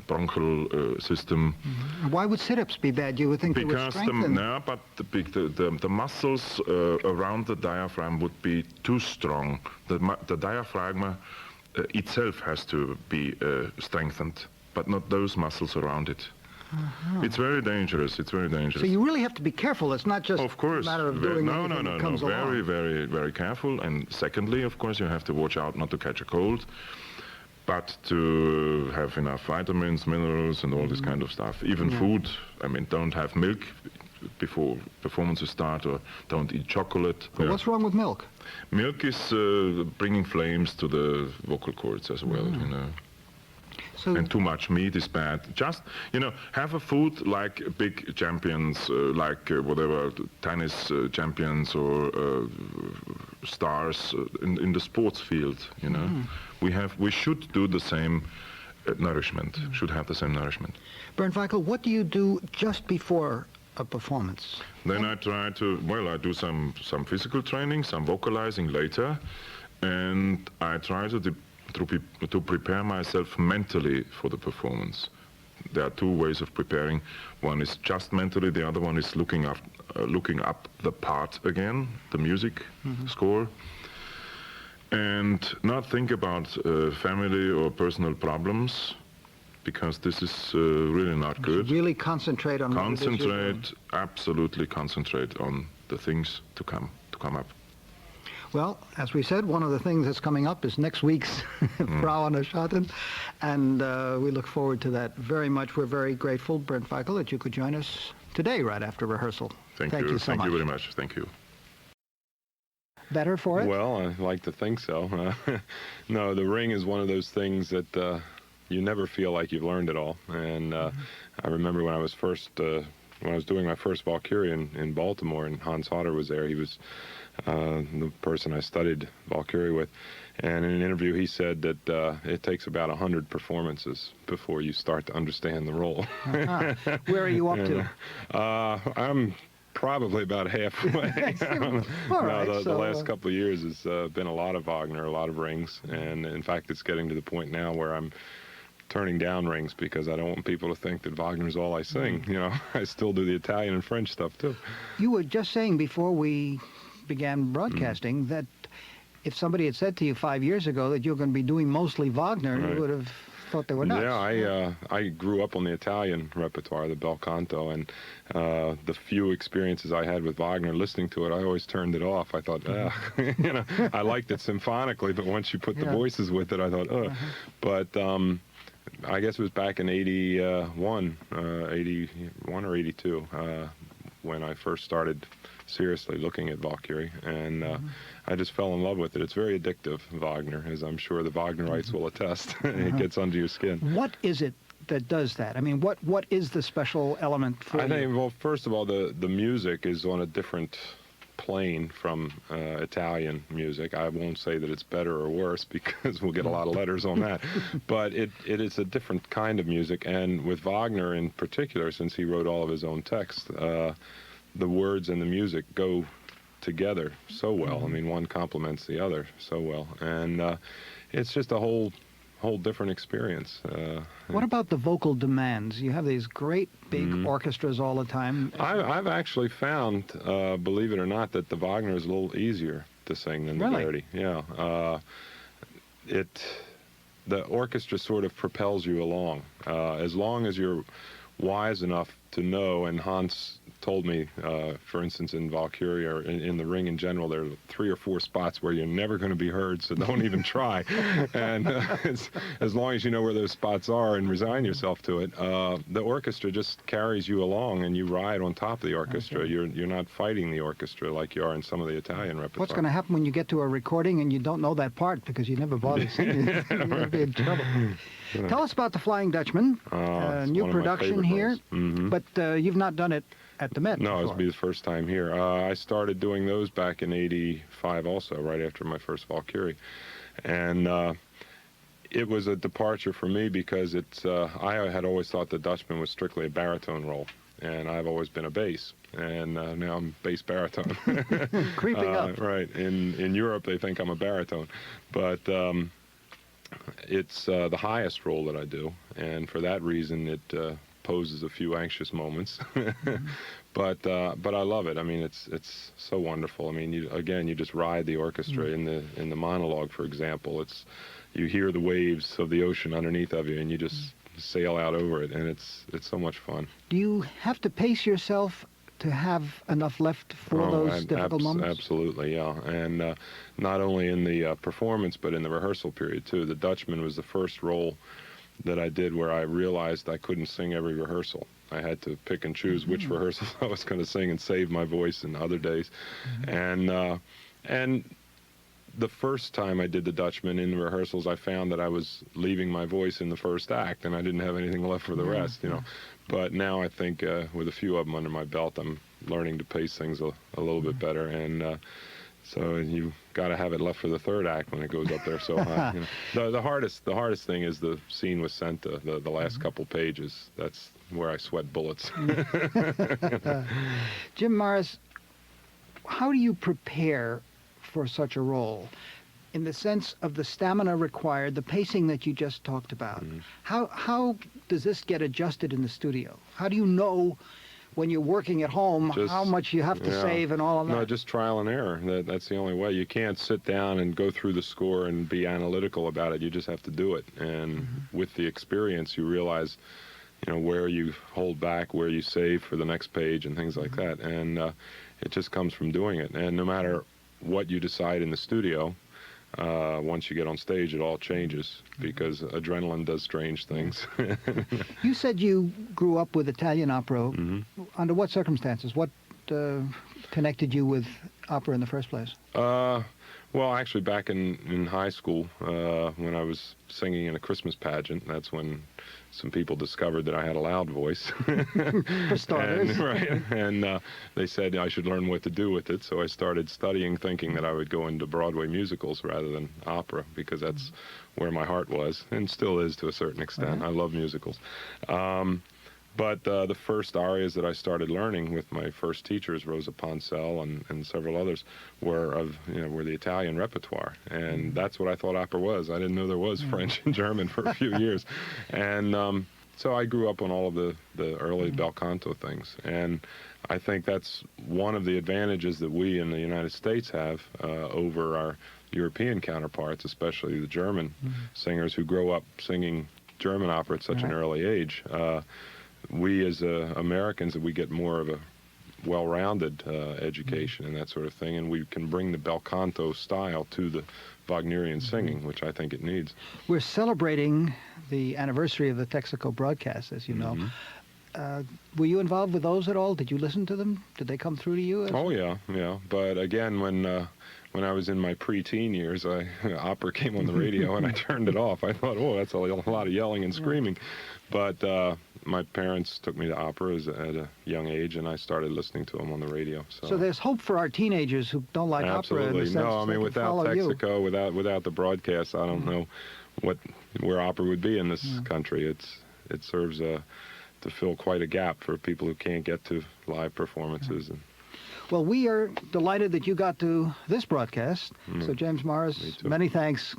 bronchial system. Why would sit-ups be bad? You would think they would strengthen. The muscles around the diaphragm would be too strong. The diaphragm itself has to be strengthened, but not those muscles around it. It's very dangerous. It's very dangerous. So you really have to be careful. It's not just of course, a matter of doing anything that comes along. Very, very, very careful. And secondly, of course, you have to watch out not to catch a cold, but to have enough vitamins, minerals, and all this kind of stuff. Even food. I mean, don't have milk before performances start, or don't eat chocolate. But what's wrong with milk? Milk is bringing flames to the vocal cords as well, you know. So and too much meat is bad. Just, you know, have a food like big champions, like whatever, tennis champions or stars in the sports field, you know. We should do the same nourishment, should have the same nourishment. Bernd WEIKL, what do you do just before a performance? Then I try to, I do some physical training, some vocalizing later, and I try to prepare myself mentally for the performance. There are two ways of preparing. One is just mentally, the other one is looking up the part again, the music score, and not think about family or personal problems, because this is really not good. Really concentrate on absolutely concentrate on the things to come up. Well, as we said, one of the things that's coming up is next week's Frauen Schatten, and we look forward to that very much. We're very grateful, Bernd WEIKL, that you could join us today right after rehearsal. Thank you so much. Thank you very much. Thank you. Better for it? Well, I like to think so. No, the ring is one of those things that you never feel like you've learned it all. And I remember when I was doing my first Valkyrie in Baltimore, and Hans Hodder was there. He was the person I studied Valkyrie with, and in an interview he said that it takes about 100 performances before you start to understand the role. Where are you up to? I'm probably about halfway. The last couple of years has been a lot of Wagner, a lot of rings, and in fact it's getting to the point now where I'm turning down rings because I don't want people to think that Wagner's all I sing. You know, I still do the Italian and French stuff too. You were just saying before we began broadcasting that if somebody had said to you 5 years ago that you're going to be doing mostly Wagner, you would have thought they were nuts. Yeah, I grew up on the Italian repertoire, the bel canto, and the few experiences I had with Wagner, listening to it, I always turned it off. I thought, you know, I liked it symphonically, but once you put the voices with it, I thought, But I guess it was back in 81 or 82, when I first started seriously looking at Valkyrie, and I just fell in love with it. It's very addictive, Wagner, as I'm sure the Wagnerites will attest. It gets under your skin. What is it that does that? I mean, what is the special element for you? I think, well, first of all, the music is on a different plane from Italian music. I won't say that it's better or worse because we'll get a lot of letters on that, but it is a different kind of music, and with Wagner in particular, since he wrote all of his own text, the words and the music go together so well. I mean, one complements the other so well, and it's just a whole different experience. What about the vocal demands? You have these great big orchestras all the time. I've actually found, believe it or not, that the Wagner is a little easier to sing than Really? the Verdi. Yeah. The orchestra sort of propels you along. As long as you're wise enough to know, and Hans told me, for instance, in Valkyrie or in the Ring in general, there are 3 or 4 spots where you're never going to be heard, so don't even try. And as long as you know where those spots are and resign yourself to it, the orchestra just carries you along, and you ride on top of the orchestra. Okay. You're not fighting the orchestra like you are in some of the Italian repertoire. What's going to happen when you get to a recording and you don't know that part because you never bothered singing it? You're going to be in trouble. Tell us about The Flying Dutchman, new production here, but you've not done it at the Met. No, it would be the first time here. I started doing those back in '85 also, right after my first Valkyrie. And it was a departure for me because I had always thought the Dutchman was strictly a baritone role. And I've always been a bass, and now I'm bass baritone. Creeping up. Right. In Europe, they think I'm a baritone. But it's the highest role that I do, and for that reason, it poses a few anxious moments. But I love it. I mean, it's so wonderful. I mean, you just ride the orchestra in the monologue, for example. You hear the waves of the ocean underneath of you, and you just sail out over it, and it's so much fun. Do you have to pace yourself to have enough left for those difficult moments? Absolutely, yeah. And not only in the performance, but in the rehearsal period too. The Dutchman was the first role that I did where I realized I couldn't sing every rehearsal. I had to pick and choose which rehearsals I was going to sing and save my voice in other days. And the first time I did the Dutchman in the rehearsals, I found that I was leaving my voice in the first act, and I didn't have anything left for the rest, you know. But now I think with a few of them under my belt, I'm learning to pace things a little bit better, and so you got to have it left for the third act when it goes up there so high. You know. The hardest thing is the scene with Senta, the last couple pages. That's where I sweat bullets. Jim Morris, how do you prepare for such a role, in the sense of the stamina required, the pacing that you just talked about? How does this get adjusted in the studio? How do you know when you're working at home how much you have to save and all of that? No, just trial and error. That's the only way. You can't sit down and go through the score and be analytical about it. You just have to do it. And with the experience, you realize, you know, where you hold back, where you save for the next page and things like that. And it just comes from doing it. And no matter what you decide in the studio, once you get on stage, it all changes because adrenaline does strange things. You said you grew up with Italian opera. Under what circumstances? What connected you with opera in the first place? Well, actually, back in high school, when I was singing in a Christmas pageant, that's when some people discovered that I had a loud voice. For starters. And they said I should learn what to do with it, so I started studying, thinking that I would go into Broadway musicals rather than opera, because that's where my heart was, and still is to a certain extent. I love musicals. But the first arias that I started learning with my first teachers, Rosa Poncel and several others, were the Italian repertoire, and that's what I thought opera was. I didn't know there was French and German for a few years, and so I grew up on all of the early bel canto things, and I think that's one of the advantages that we in the United States have over our European counterparts, especially the German singers who grow up singing German opera at such an early age. We as Americans, we get more of a well-rounded education and that sort of thing, and we can bring the bel canto style to the Wagnerian singing, which I think it needs. We're celebrating the anniversary of the Texaco broadcast, as you know. Were you involved with those at all? Did you listen to them? Did they come through to you? Oh, yeah. But again, when I was in my pre-teen years, opera came on the radio and I turned it off. I thought, oh, that's a lot of yelling and screaming. But my parents took me to opera at a young age, and I started listening to them on the radio. So there's hope for our teenagers who don't like opera. In the sense no, I mean, without Texaco, without the broadcast, I don't know where opera would be in this country. It serves to fill quite a gap for people who can't get to live performances. Well, we are delighted that you got to this broadcast. So, James Morris, many thanks.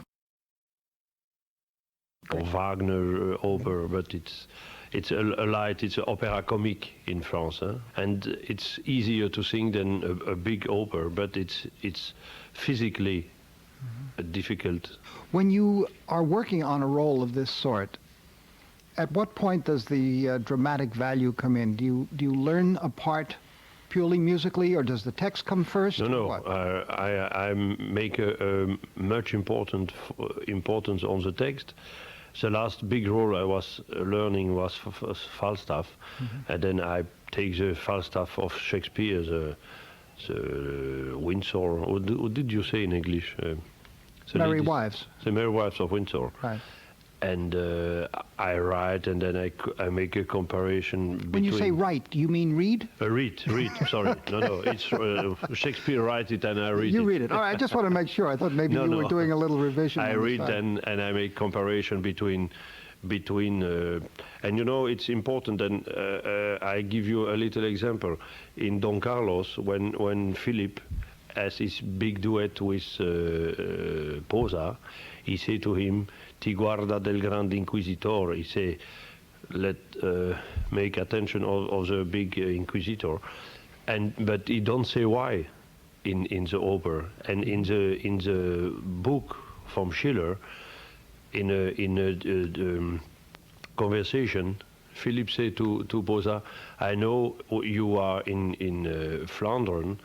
Wagner opera, but it's a light, it's an opera comique in France, and it's easier to sing than a big opera, but it's physically difficult. When you are working on a role of this sort, at what point does the dramatic value come in? Do you learn a part purely musically, or does the text come first? No. I make a much importance on the text. The last big role I was learning was Falstaff, and then I take the Falstaff of Shakespeare, the Windsor. What did you say in English? Merry Wives. The Merry Wives of Windsor. Right. And I write, and then I make a comparison between... When you say write, you mean read? Read, sorry. No, it's Shakespeare write it and I read it. You read it. All right, I just want to make sure. I thought maybe you were doing a little revision. I read and I make comparison between and you know, it's important, and I give you a little example. In Don Carlos, when Philip has his big duet with Posa, he say to him, "Ti guarda del grande inquisitor." He say, "Let make attention of the big inquisitor," but he don't say why in the opera. And in the book from Schiller, in a conversation, Philip say to Posa, "I know you are in Flanders,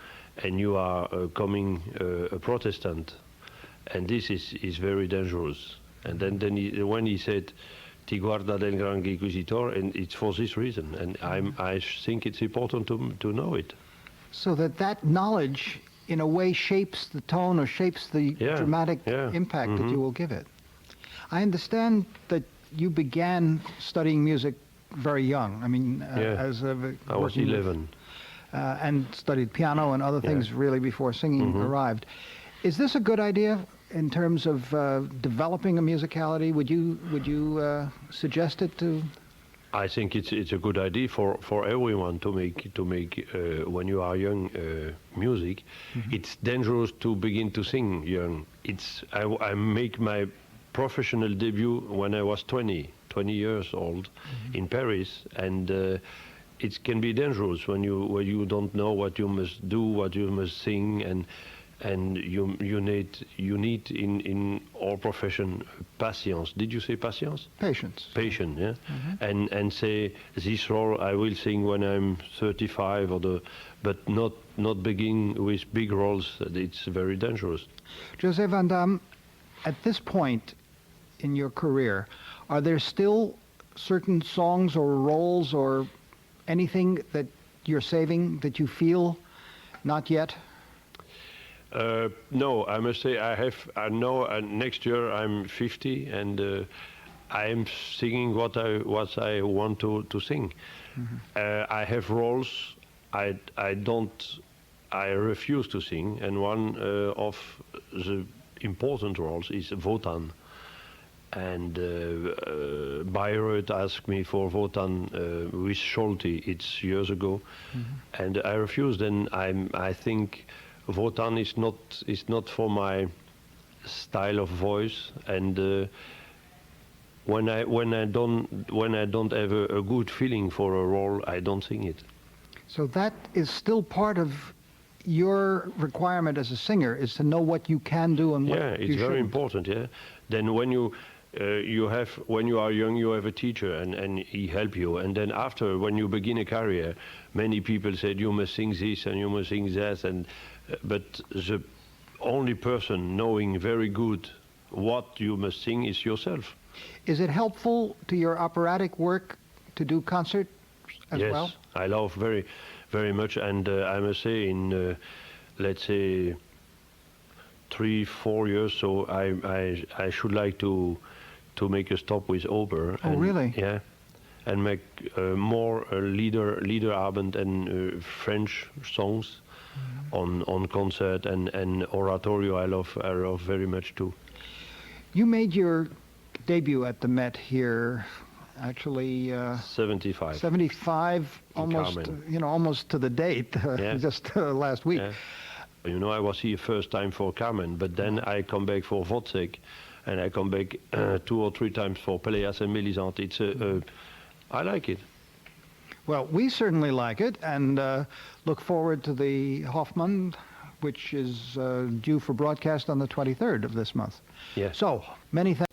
and you are coming a Protestant, and this is very dangerous." And then when he said, "Ti guarda del grande inquisitor," and it's for this reason, and I think it's important to know it. So that knowledge, in a way, shapes the tone or shapes the dramatic impact that you will give it. I understand that you began studying music very young. I mean, as I was 11. And studied piano and other things really before singing arrived. Is this a good idea in terms of developing a musicality? Would you suggest it to? I think it's a good idea for everyone to make when you are young music. It's dangerous to begin to sing young. I make my professional debut when I was 20 years old in Paris, and it can be dangerous when you don't know what you must do, what you must sing, and you need in our profession patience. Did you say patience? Patience. Patience, yeah. And say, this role I will sing when I'm 35, but not begin with big roles. It's very dangerous. José VAN DAM, at this point in your career, are there still certain songs or roles or anything that you're saving that you feel not yet? No, I must say I know next year I'm 50, and I am singing what I want to sing. I have roles I refuse to sing, and one of the important roles is Wotan. And Bayreuth asked me for Wotan with Scholti. It's years ago, and I refused. And I think Wotan is not for my style of voice. And when I don't have a good feeling for a role, I don't sing it. So that is still part of your requirement as a singer, is to know what you can do and what you shouldn't. Yeah, it's very important. Yeah. Then when when you are young, you have a teacher, and he help you. And then after, when you begin a career, many people said you must sing this and you must sing that, but the only person knowing very good what you must sing is yourself. Is it helpful to your operatic work to do concert as well? Yes, I love very, very much, and I must say in let's say 3-4 years, so I should like to make a stop with opera. Oh, really? Yeah, and make more Liederabend and French songs on concert, and oratorio. I love very much too. You made your debut at the Met here, actually. 75. 75, almost almost to the date, just last week. Yeah. You know, I was here first time for Carmen, but then I come back for Wozzeck, and I come back 2 or 3 times for Pelléas and Mélisande. I like it. Well, we certainly like it, and look forward to the Hoffmann, which is due for broadcast on the 23rd of this month. Yes. So, many thanks.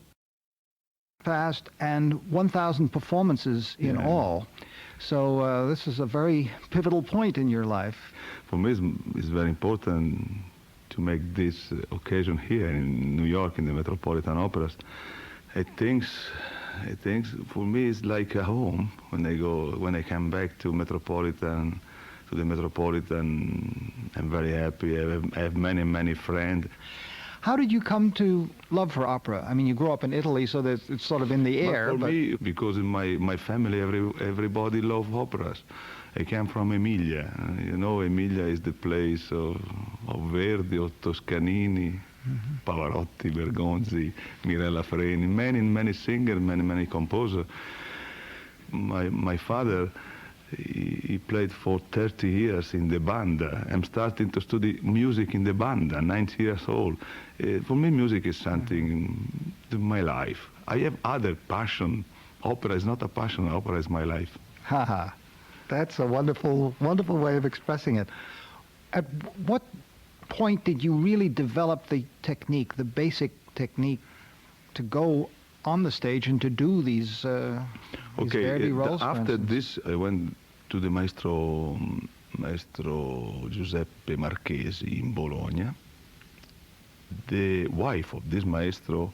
Fast and 1,000 performances in all. So this is a very pivotal point in your life. For me, it's very important to make this occasion here in New York in the Metropolitan Operas. I think for me it's like a home when I come back to the Metropolitan. I'm very happy. I have many friends. How did you come to love for opera? I mean, you grew up in Italy, so that it's sort of in the air. For me, because in my family, everybody loves operas. I came from Emilia. You know, Emilia is the place of Verdi, of Toscanini, Pavarotti, Bergonzi, Mirella FRENI, many singers, many composers. My father, he played for 30 years in the banda. I'm starting to study music in the banda, 90 years old. For me, music is something in my life. I have other passion. Opera is not a passion, opera is my life. Haha, that's a wonderful way of expressing it. At what point did you really develop the technique, the basic technique, to go on the stage and to do these Verdi roles? After this, I went to the Maestro Giuseppe Marchesi in Bologna. The wife of this maestro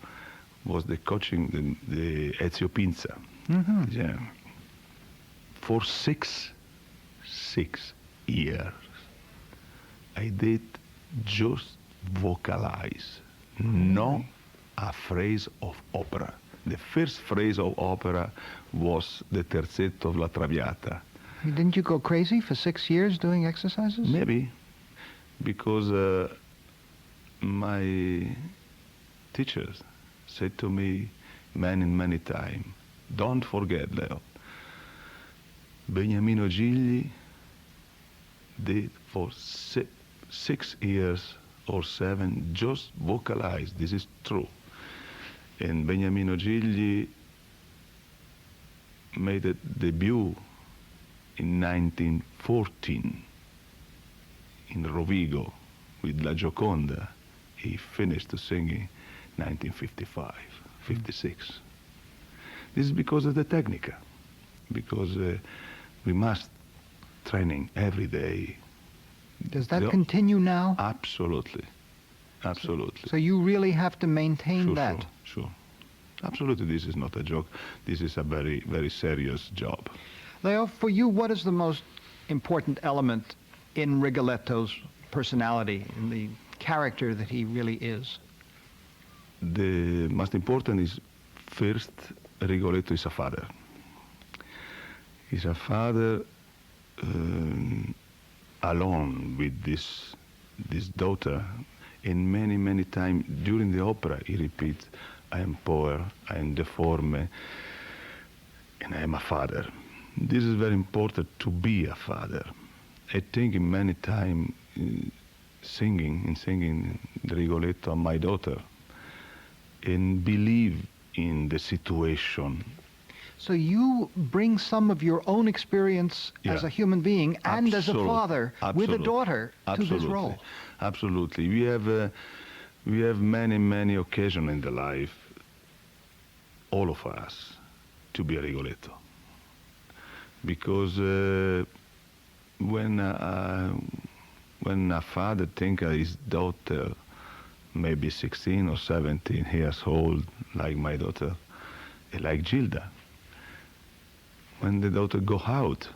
was the coaching the Ezio Pinza. Yeah. For six years, I did just vocalize, no a phrase of opera. The first phrase of opera was the terzetto of La Traviata. Didn't you go crazy for 6 years doing exercises? Maybe, because my teachers said to me many times, don't forget, Leo, Beniamino Gigli did for 6 years or 7 just vocalize. This is true. And Beniamino Gigli made a debut in 1914 in Rovigo with La Gioconda. He finished singing 1955, 56. This is because of the Technica, because we must training every day. Does that continue now? Absolutely. So you really have to maintain that? Sure. Absolutely, this is not a joke. This is a very serious job. Leo, for you, what is the most important element in Rigoletto's personality, in the character that he really is? The most important is, first, Rigoletto is a father. He's a father alone with this daughter, and many times during the opera he repeats, I am poor, I am deformed, and I am a father. This is very important, to be a father. I think in many times singing the Rigoletto on my daughter, and believe in the situation. So you bring some of your own experience as a human being and as a father with a daughter to this role. Absolutely. We have many occasions in the life, all of us, to be a Rigoletto. Because when a father thinks his daughter maybe 16 or 17 years old, like my daughter, like Gilda, when the daughter go out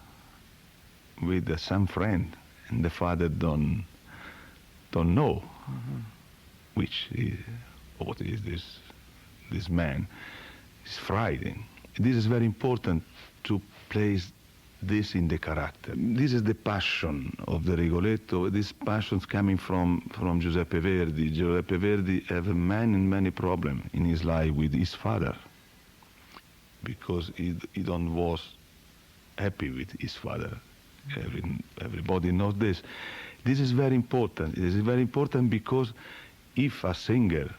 with some friend and the father don't know what is this man, is frightening. This is very important to place this in the character. This is the passion of the Rigoletto. This passion's coming from Giuseppe Verdi. Giuseppe Verdi have many problems in his life with his father, because he don't was happy with his father. Everybody knows this. This is very important. It is very important because if a singer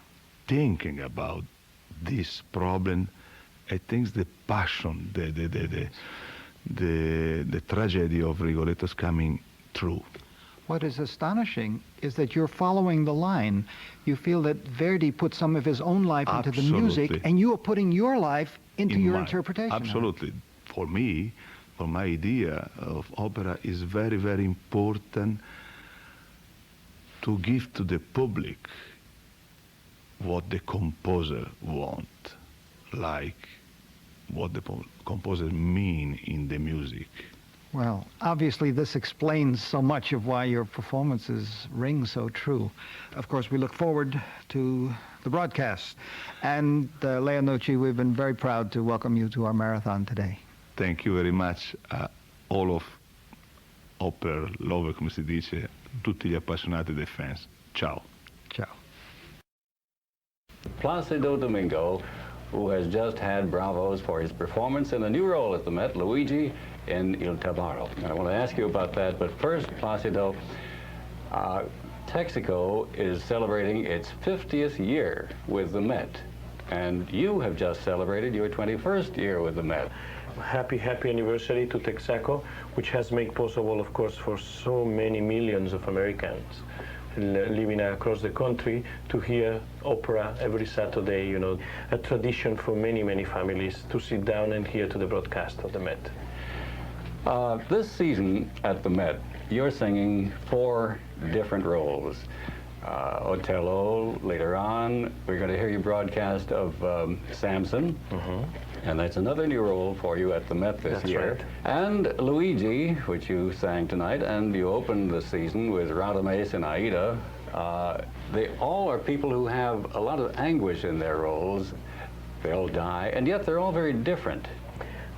thinking about this problem, I think the passion, the tragedy of Rigoletto's coming true. What is astonishing is that you're following the line. You feel that Verdi put some of his own life into the music, and you are putting your life into your interpretation. Absolutely. For me, for my idea of opera, is very, very important to give to the public what the composer want, like what the composer mean in the music. Well, obviously this explains so much of why your performances ring so true. Of course, we look forward to the broadcast. And Lea Nucci, we've been very proud to welcome you to our marathon today. Thank you very much, all of opera lover, come si dice, tutti gli appassionati dei fans. Ciao. Ciao. Placido Domingo, who has just had bravos for his performance in a new role at the Met, Luigi in Il Tabarro. I want to ask you about that, but first, Placido, Texaco is celebrating its 50th year with the Met, and you have just celebrated your 21st year with the Met. Happy anniversary to Texaco, which has made possible, of course, for so many millions of Americans living across the country to hear opera every Saturday, you know, a tradition for many, many families to sit down and hear to the broadcast of the Met. This season at the Met, you're singing 4 different roles. Otello, later on, we're going to hear you broadcast of Samson, and that's another new role for you at the Met this year. Right. And Luigi, which you sang tonight, and you opened the season with Radames and Aida. They all are people who have a lot of anguish in their roles. They all die, and yet they're all very different.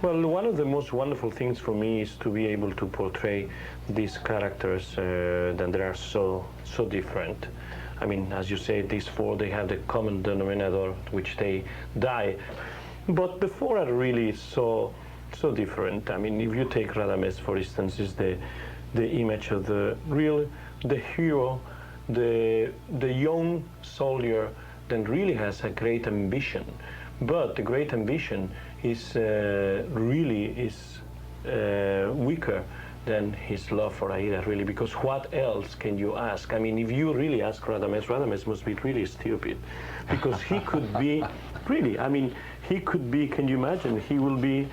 Well, one of the most wonderful things for me is to be able to portray these characters that they are so different. I mean, as you say, these 4, they have the common denominator, which they die. But the 4 are really so different. I mean, if you take Radames, for instance, is the image of the hero, the young soldier that really has a great ambition. But the great ambition is weaker than his love for Aida, really, because what else can you ask? I mean, if you really ask Radames must be really stupid, because he could be, really, I mean, he could be, can you imagine, he will be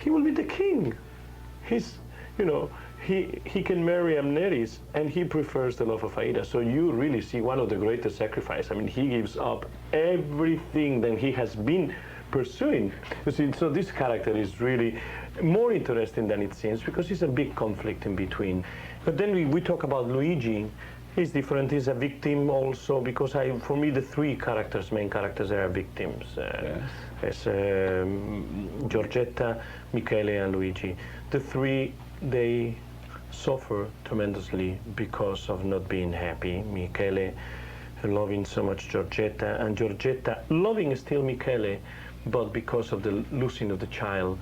the king. He's, you know, he can marry Amneris, and he prefers the love of Aida. So you really see one of the greatest sacrifices. I mean, he gives up everything that he has been pursuing. You see, so this character is really more interesting than it seems, because it's a big conflict in between. But then we talk about Luigi. He's different. He's a victim also, because for me the 3 main characters are victims. As Giorgetta, Michele, and Luigi. The 3, they suffer tremendously because of not being happy. Michele loving so much Giorgetta, and Giorgetta loving still Michele, but because of the losing of the child,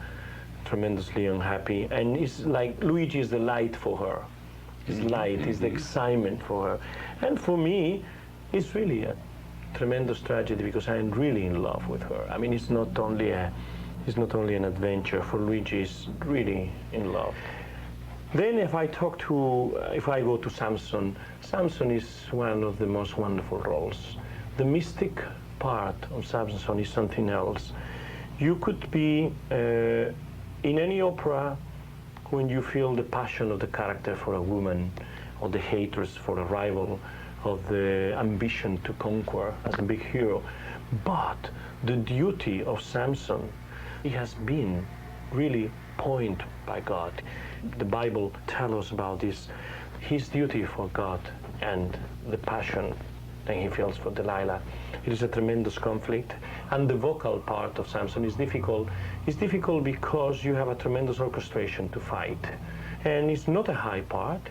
tremendously unhappy. And it's like Luigi is the light for her. It's light, it's the excitement for her. And for me, it's really a tremendous tragedy, because I'm really in love with her. I mean, it's not only an adventure. For Luigi, it's really in love. Then if I go to Samson, Samson is one of the most wonderful roles. The mystic part of Samson is something else. You could be in any opera when you feel the passion of the character for a woman, or the hatred for a rival, or the ambition to conquer as a big hero. But the duty of Samson, he has been really pointed by God. The Bible tells us about this, his duty for God and the passion that he feels for Delilah. It is a tremendous conflict, and the vocal part of Samson is difficult. It's difficult because you have a tremendous orchestration to fight, and it's not a high part.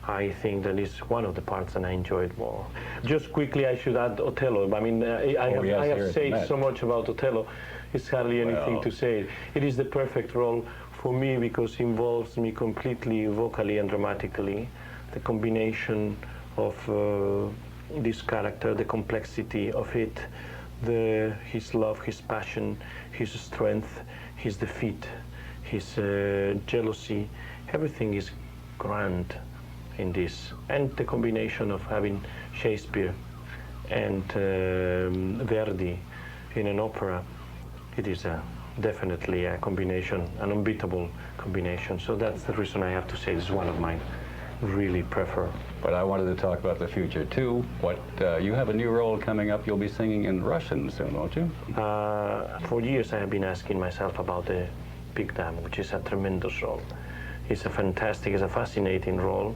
I think that is one of the parts that I enjoyed more. Just quickly, I should add Otello. I mean, I have said so much about Otello, it's hardly anything to say. It is the perfect role for me, because it involves me completely vocally and dramatically. The combination of this character, the complexity of it, his love, his passion, his strength, his defeat, his jealousy, everything is grand in this. And the combination of having Shakespeare and Verdi in an opera, it is definitely a combination, an unbeatable combination. So that's the reason I have to say this is one of mine really prefer. But I wanted to talk about the future too. What you have a new role coming up. You'll be singing in Russian soon, won't you? For years I have been asking myself about the Big Dam, which is a tremendous role. It's a fantastic, it's a fascinating role.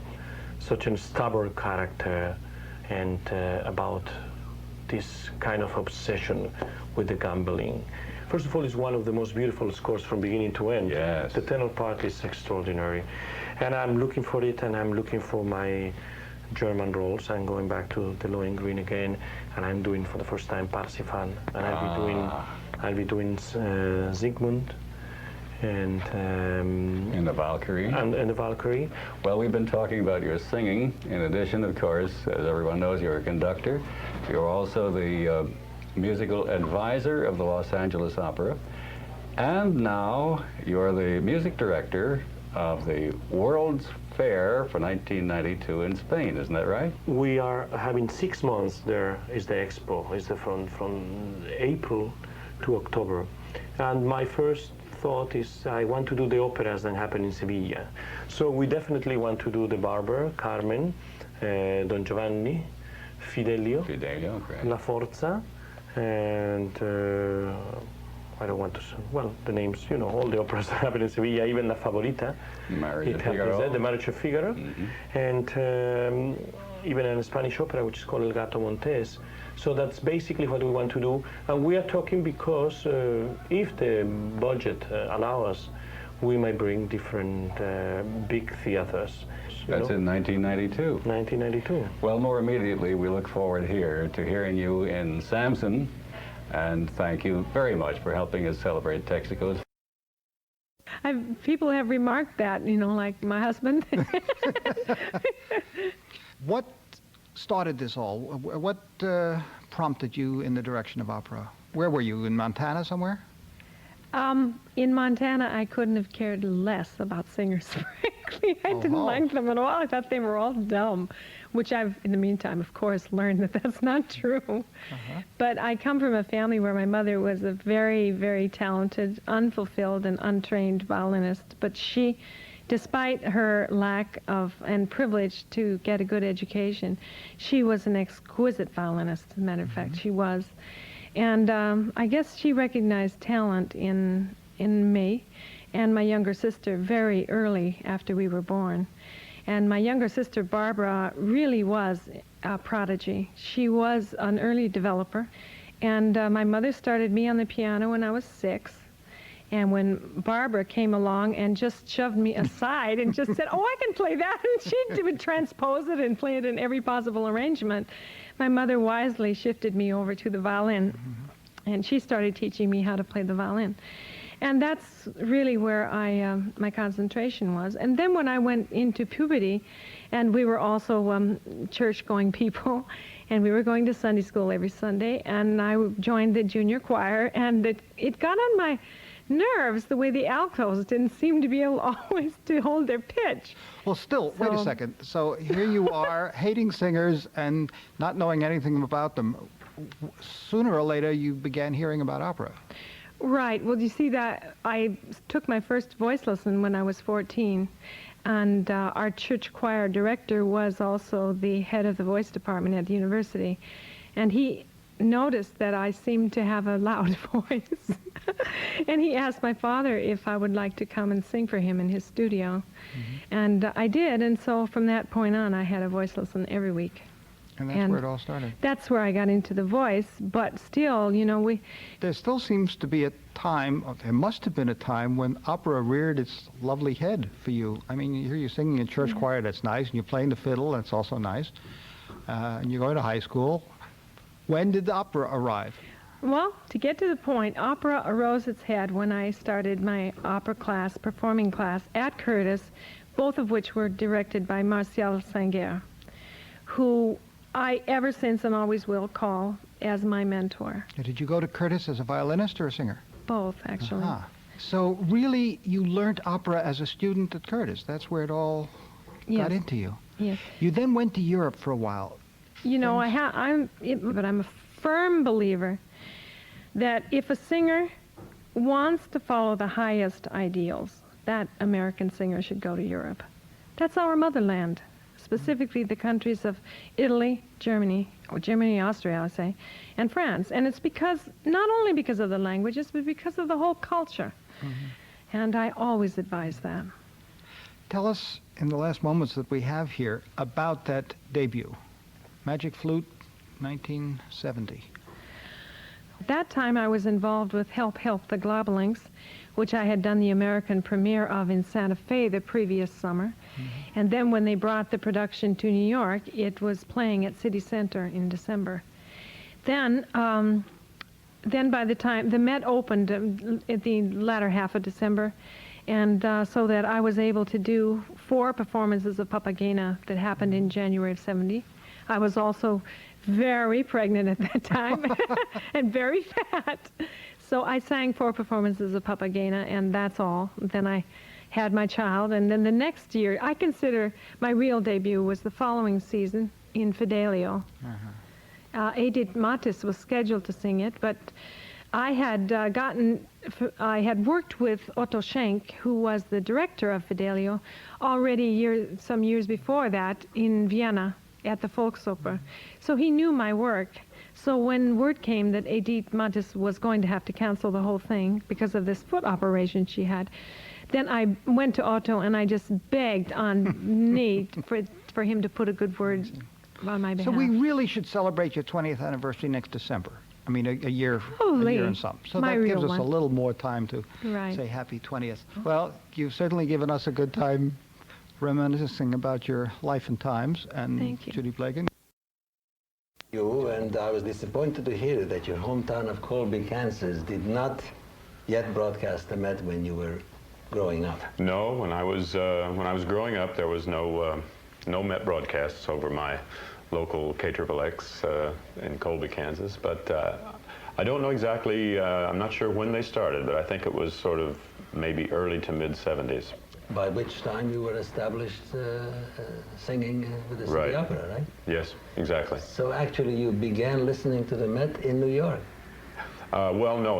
Such a stubborn character, and about this kind of obsession with the gambling. First of all, it's one of the most beautiful scores from beginning to end. Yes. The tenor part is extraordinary. And I'm looking for it, and I'm looking for my German roles. I'm going back to the Lohengrin again, and I'm doing for the first time Parsifal, and I'll be doing Siegmund, and the Valkyrie. And the Valkyrie. Well, we've been talking about your singing. In addition, of course, as everyone knows, you're a conductor. You're also the musical advisor of the Los Angeles Opera, and now you're the music director of the World's Fair for 1992 in Spain. Isn't that right? We are having 6 months there. Is the expo. Is from April to October, and my first thought is I want to do the operas that happen in Sevilla. So we definitely want to do the Barber, Carmen, Don Giovanni, Fidelio, great. La Forza, and I don't want to say, well, the names, you know, all the operas that happen in Sevilla, even La Favorita. Marriage of Figaro. The Marriage of Figaro. And even an Spanish opera, which is called El Gato Montes. So that's basically what we want to do. And we are talking because if the budget allows us, we might bring different big theaters. That's in 1992. 1992. Well, more immediately, we look forward here to hearing you in Samson. And thank you very much for helping us celebrate Texaco's. People have remarked that, you know, like my husband. What started this all? What prompted you in the direction of opera? Where were you, in Montana somewhere? In Montana, I couldn't have cared less about singers, frankly. I didn't like them at all. I thought they were all dumb, which I've, in the meantime, of course, learned that that's not true. But I come from a family where my mother was a very, very talented, unfulfilled, and untrained violinist. But she, despite her lack of and privilege to get a good education, she was an exquisite violinist, as a matter of fact. She was. And I guess she recognized talent in me and my younger sister very early after we were born. And my younger sister, Barbara, really was a prodigy. She was an early developer. And my mother started me on the piano when I was 6. And when Barbara came along and just shoved me aside and just said, oh, I can play that, and she would transpose it and play it in every possible arrangement, my mother wisely shifted me over to the violin, and she started teaching me how to play the violin. And that's really where my concentration was. And then when I went into puberty, and we were also church-going people, and we were going to Sunday school every Sunday, and I joined the junior choir, and it got on my nerves the way the altos didn't seem to be able always to hold their pitch. Well, still, wait a second. So here you are, hating singers and not knowing anything about them. Sooner or later, you began hearing about opera. Right. Well, you see that I took my first voice lesson when I was 14, and our church choir director was also the head of the voice department at the university, and he noticed that I seemed to have a loud voice. And he asked my father if I would like to come and sing for him in his studio. And I did, and so from that point on, I had a voice lesson every week. And that's where it all started. That's where I got into the voice, but still, you know, there still seems to be a time, there must have been a time when opera reared its lovely head for you. I mean, you hear you singing in church choir, that's nice, and you're playing the fiddle, that's also nice. And you're going to high school. When did the opera arrive? Well, to get to the point, opera arose its head when I started my opera class, performing class, at Curtis, both of which were directed by Martial Sanger, who I ever since and always will call as my mentor. Did you go to Curtis as a violinist or a singer? Both, actually. Uh-huh. So really, you learned opera as a student at Curtis. That's where it all got into you. Yes. You then went to Europe for a while. You know, I'm a firm believer that if a singer wants to follow the highest ideals, that American singer should go to Europe. That's our motherland, specifically the countries of Italy, Germany, Austria, I say, and France. And it's because, not only because of the languages, but because of the whole culture. Mm-hmm. And I always advise that. Tell us, in the last moments that we have here, about that debut, Magic Flute, 1970. At that time, I was involved with Help, Help, the Globalings, which I had done the American premiere of in Santa Fe the previous summer. Mm-hmm. And then when they brought the production to New York, it was playing at City Center in December. Then by the time the Met opened at the latter half of December, and so that I was able to do 4 performances of Papagena that happened in January of '70. I was also very pregnant at that time and very fat. So I sang 4 performances of Papagena, and that's all. Then I had my child, and then the next year, I consider my real debut was the following season in Fidelio. Edith Matis was scheduled to sing it, but I had worked with Otto Schenk, who was the director of Fidelio, already some years before that in Vienna at the Volksoper. So he knew my work. So when word came that Edith Matis was going to have to cancel the whole thing because of this foot operation she had, then I went to Otto and I just begged on knee for him to put a good word on my behalf. So we really should celebrate your 20th anniversary next December. I mean, a year and some. So that gives us a little more time to say happy 20th. Well, you've certainly given us a good time reminiscing about your life and times. And Judith BLEGEN. And I was disappointed to hear that your hometown of Colby, Kansas did not yet broadcast the Met when you were growing up. No, when I was growing up, there was no Met broadcasts over my local KXXX in Colby, Kansas. But I don't know exactly. I'm not sure when they started, but I think it was sort of maybe early to mid '70s. By which time you were established singing with the City Opera, right? Yes, exactly. So actually you began listening to the Met in New York? Well, no,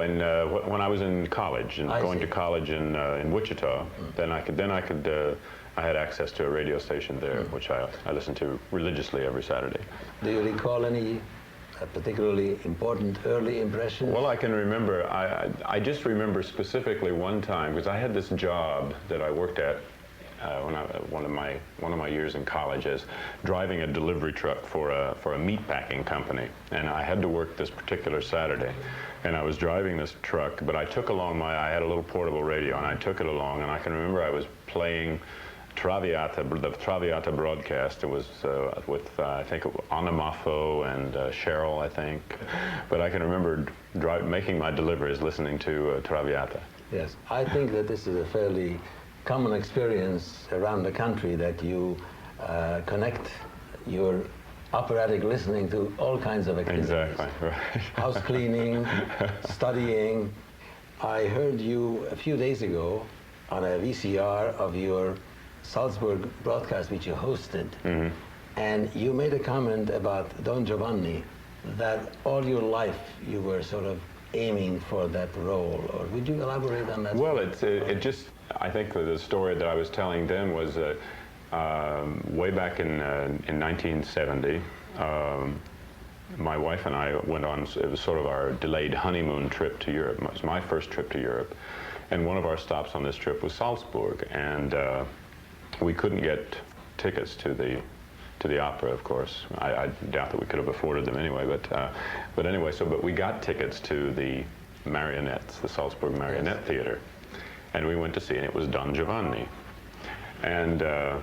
when I was in college and going to college in Wichita, then I had access to a radio station there, which I listened to religiously every Saturday. Do you recall any particularly important early impressions? Well, I can remember. I just remember specifically one time, because I had this job that I worked at one of my years in college as driving a delivery truck for a meat packing company, and I had to work this particular Saturday, and I was driving this truck, but I took along I had a little portable radio, and I took it along, and I can remember I was playing Traviata, the Traviata broadcast. It was with I think Anna Maffo and Cheryl, I think, but I can remember making my deliveries listening to Traviata. Yes, I think that this is a fairly common experience around the country, that you connect your operatic listening to all kinds of activities. Exactly, right. House cleaning, studying. I heard you a few days ago on a VCR of your Salzburg broadcast, which you hosted, and you made a comment about Don Giovanni, that all your life you were sort of aiming for that role. Or would you elaborate on that? Well, it just, I think the story that I was telling them was way back in 1970, my wife and I went on, it was sort of our delayed honeymoon trip to Europe. It was my first trip to Europe. And one of our stops on this trip was Salzburg. And we couldn't get tickets to the opera, of course. I doubt that we could have afforded them anyway, but anyway, but we got tickets to the Marionettes, the Salzburg Marionette Theater, and we went to see, and it was Don Giovanni. And of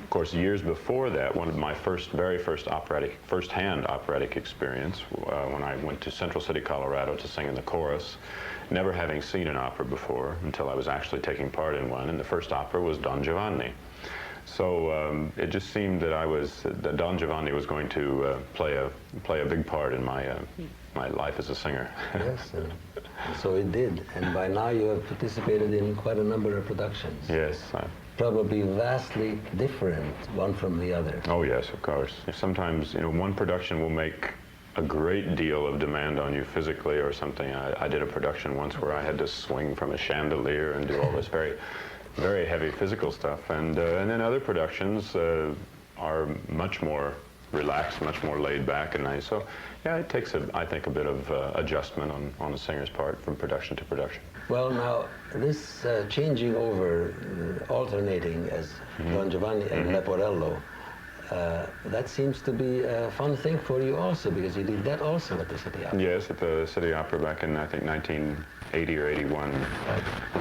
course, years before that, one of my very first-hand operatic experience, when I went to Central City, Colorado to sing in the chorus, never having seen an opera before until I was actually taking part in one, and the first opera was Don Giovanni. So it just seemed that Don Giovanni was going to play a big part in my life as a singer. Yes, so it did. And by now you have participated in quite a number of productions. Yes. Probably vastly different one from the other. Oh yes, of course. Sometimes, one production will make a great deal of demand on you physically or something. I did a production once where I had to swing from a chandelier and do all this very, very heavy physical stuff. And then other productions are much more relaxed, much more laid back and nice. So yeah, it takes, I think, a bit of adjustment on the singer's part from production to production. Well, now, this changing over, alternating as Don Giovanni and Leporello, that seems to be a fun thing for you also, because you did that also at the City Opera. Yes, at the City Opera back in, I think, 1980 or 81.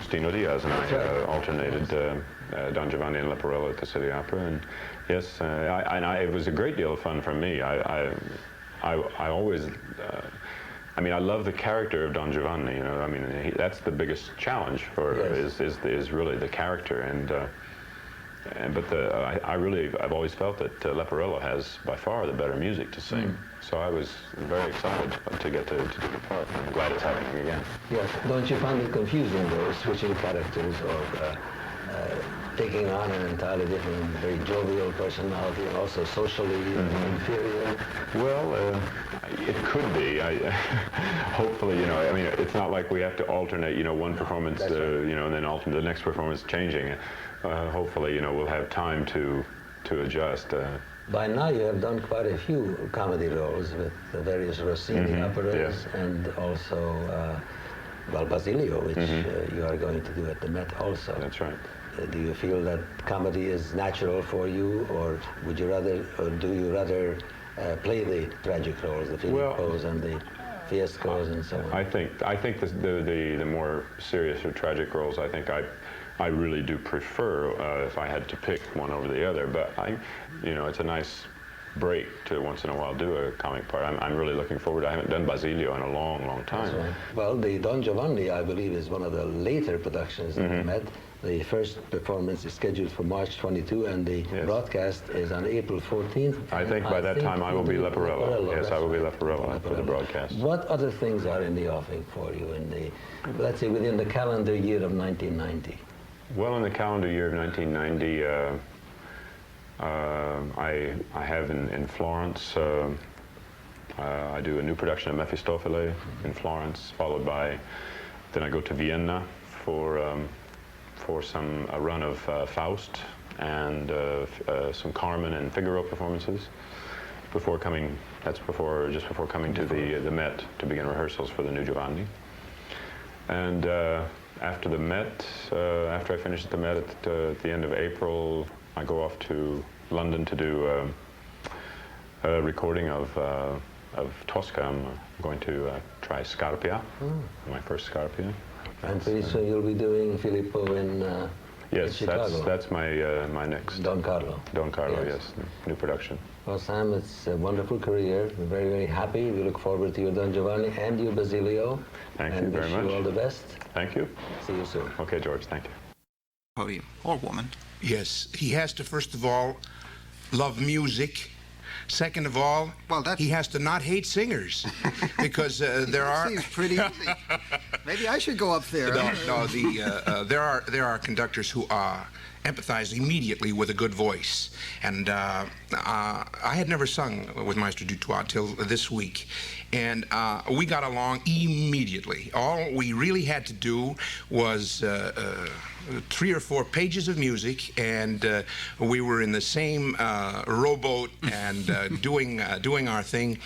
Stino Diaz and I alternated Don Giovanni and Leporello at the City Opera. And yes, it was a great deal of fun for me. I always... I love the character of Don Giovanni. That's the biggest challenge for is really the character, I've always felt that Leporello has by far the better music to sing. So I was very excited to get to do the part. I'm glad it's happening again. Yes. Don't you find it confusing though, switching characters or taking on an entirely different, very jovial personality, and also socially inferior? Well, it could be. Hopefully, it's not like we have to alternate, one performance, and then alternate the next performance changing. Hopefully, we'll have time to adjust. By now, you have done quite a few comedy roles with the various Rossini operas, and also Basilio, which you are going to do at the Met also. That's right. Do you feel that comedy is natural for you, or would you rather, or do you rather play the tragic roles, the Filippos and the Fiescos and so on? I think the more serious or tragic roles, I think I really do prefer if I had to pick one over the other. But it's a nice break to once in a while do a comic part. I'm really looking forward. I haven't done Basilio in a long, long time. Right. Well, the Don Giovanni, I believe, is one of the later productions in the Met. The first performance is scheduled for March 22, and the broadcast is on April 14th. I think by that time I will be Leporello. Yes, I will be Leporello for the broadcast. What other things are in the offing for you in the, let's say, within the calendar year of 1990? Well, in the calendar year of 1990, I have in Florence, I do a new production of Mephistopheles in Florence, followed by, then I go to Vienna for a run of Faust and some Carmen and Figaro performances before coming, just before coming to the Met to begin rehearsals for the new Giovanni. And after the Met, after I finish at the Met at the end of April, I go off to London to do a recording of Tosca. I'm going to try Scarpia, my first Scarpia. And pretty soon you'll be doing Filippo in Chicago. That's my next. Don Carlo. Don Carlo, yes, new production. Well, Sam, it's a wonderful career. We're very, very happy. We look forward to your Don Giovanni and your Basilio. Thank you very much. And wish you all the best. Thank you. See you soon. Okay, George, thank you. Podium, or woman. Yes, he has to, first of all, love music. Second of all, he has to not hate singers, because there are... Seems pretty easy. Maybe I should go up there. There are conductors who empathize immediately with a good voice, and I had never sung with Maestro DUTOIT till this week, and we got along immediately. All we really had to do was 3 or 4 pages of music, and we were in the same rowboat and doing our thing.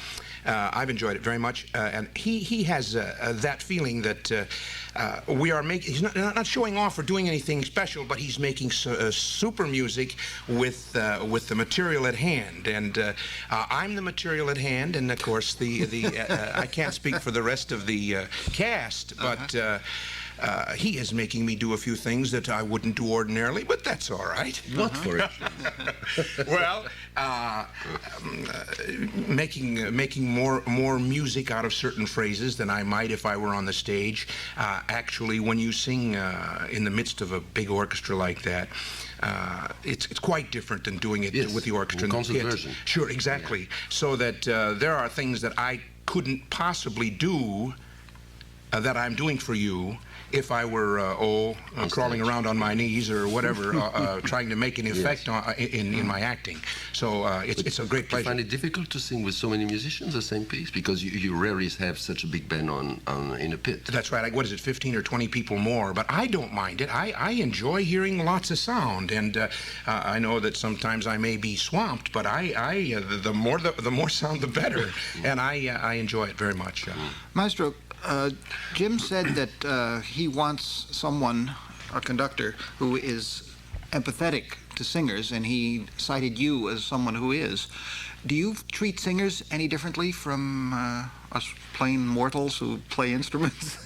I've enjoyed it very much, and he has that feeling that we are making. He's not showing off or doing anything special, but he's making super music with the material at hand. And I'm the material at hand, and of course I can't speak for the rest of the cast, but. he is making me do a few things that I wouldn't do ordinarily, but that's all right. What for it? Well, making more music out of certain phrases than I might if I were on the stage. Actually, when you sing in the midst of a big orchestra like that, it's quite different than doing it with the orchestra. Concert version. Sure, exactly. Yeah. So that there are things that I couldn't possibly do that I'm doing for you if I were crawling around on my knees or whatever, trying to make an effect in my acting. So it's a great pleasure. Do you find it difficult to sing with so many musicians the same piece? Because you rarely have such a big band in a pit. That's right. Like, what is it, 15 or 20 people more? But I don't mind it. I enjoy hearing lots of sound, and I know that sometimes I may be swamped, but the more sound, the better, and I enjoy it very much. Maestro, Jim said that he wants someone, a conductor, who is empathetic to singers, and he cited you as someone who is. Do you treat singers any differently from us plain mortals who play instruments?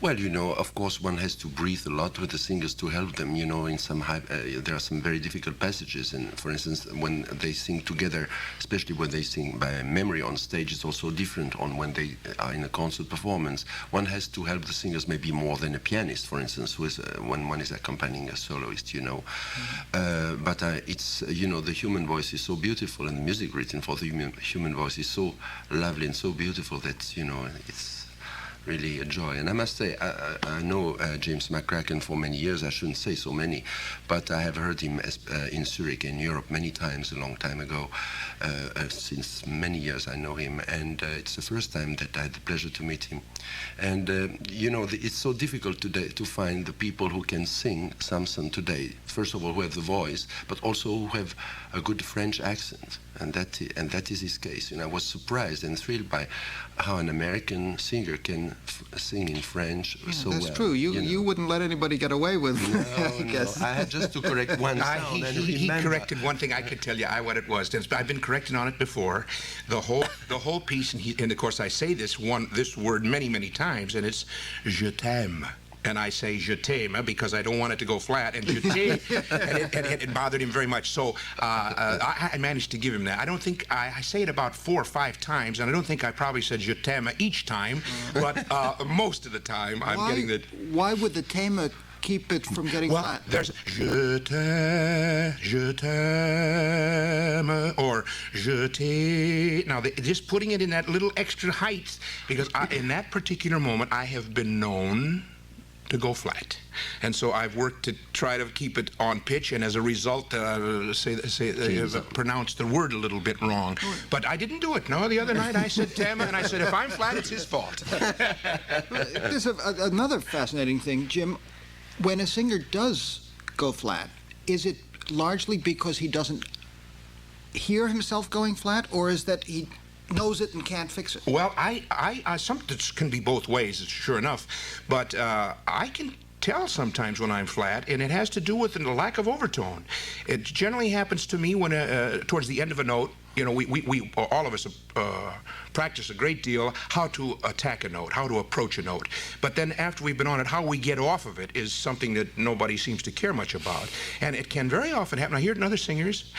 Well, you know, of course, one has to breathe a lot with the singers to help them. You know, in some there are some very difficult passages, and for instance, when they sing together, especially when they sing by memory on stage, it's also different on when they are in a concert performance. One has to help the singers maybe more than a pianist, for instance, who is when one is accompanying a soloist. You know, but it's you know, the human voice is so beautiful, and the music written for the human voice is so lovely and so beautiful that, you know, it's really a joy. And I must say, I know James McCracken for many years. I shouldn't say so many, but I have heard him in Zurich, in Europe, many times a long time ago. Since many years I know him, and it's the first time that I had the pleasure to meet him. And you know, it's so difficult today to find the people who can sing Samson today. First of all, who have the voice, but also who have a good French accent. And that is his case. And I was surprised and thrilled by how an American singer can sing in French so well. That's true. You wouldn't let anybody get away with. No, no. I had just to correct one sound. He corrected one thing. I could tell you what it was. I've been corrected on it before. The whole piece, and of course I say this word many times, and it's je t'aime. And I say je t'aime because I don't want it to go flat, and je t'aime, and it bothered him very much. So I managed to give him that. I don't think I say it about 4 or 5 times, and I don't think I probably said je t'aime each time, but most of the time I'm getting the. Why would the t'aime keep it from getting flat? There's je t'aime, or je t'aime. Now, just putting it in that little extra height, because in that particular moment I have been known to go flat, and so I've worked to try to keep it on pitch, and as a result pronounced the word a little bit wrong, but I didn't do it. No, the other night I said Tama, and I said if I'm flat, it's his fault. There's another fascinating thing, Jim. When a singer does go flat, is it largely because he doesn't hear himself going flat, or is that he knows it and can't fix it? Well, this can be both ways, sure enough, but I can tell sometimes when I'm flat, and it has to do with the lack of overtone. It generally happens to me when towards the end of a note. You know, we all of us practice a great deal how to attack a note, how to approach a note. But then after we've been on it, how we get off of it is something that nobody seems to care much about. And it can very often happen. I hear it in other singers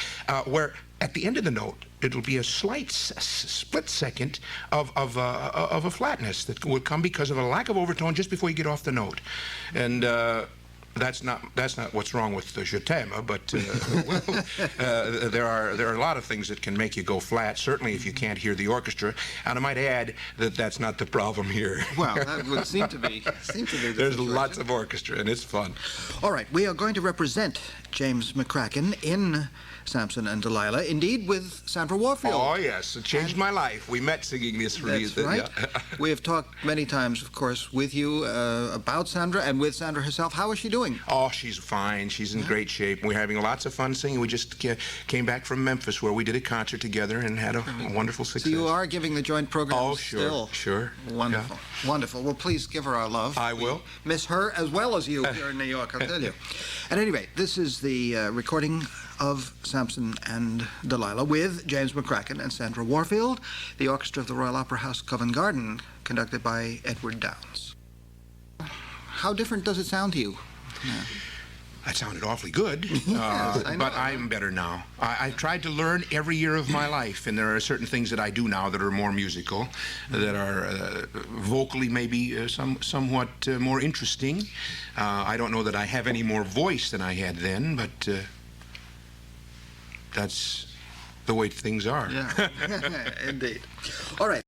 where at the end of the note, it'll be a slight split second of a flatness that will come because of a lack of overtone just before you get off the note. And that's not what's wrong with the je t'aime, but there are a lot of things that can make you go flat. Certainly, if you can't hear the orchestra, and I might add that that's not the problem here. Well, that would seem to be. There's lots of orchestra, and it's fun. All right, we are going to represent James McCracken in Samson and Delilah, indeed with Sandra Warfield. Oh, yes. It changed my life. We met singing this for you. That's right. Yeah. We have talked many times, of course, with you about Sandra and with Sandra herself. How is she doing? Oh, she's fine. She's in great shape. We're having lots of fun singing. We just came back from Memphis where we did a concert together and had a wonderful success. So you are giving the joint program still? Sure. Wonderful. Yeah. Wonderful. Well, please give her our love. I will. We miss her as well as you here in New York, I'll tell you. At any rate, this is the recording of Samson and Delilah with James McCracken and Sandra Warfield, the orchestra of the Royal Opera House, Covent Garden, conducted by Edward Downes. How different does it sound to you? That sounded awfully good, Yes, I know. but I'm better now. I've tried to learn every year of my life, and there are certain things that I do now that are more musical, that are vocally maybe somewhat more interesting. I don't know that I have any more voice than I had then, but that's the way things are. Yeah, indeed. All right.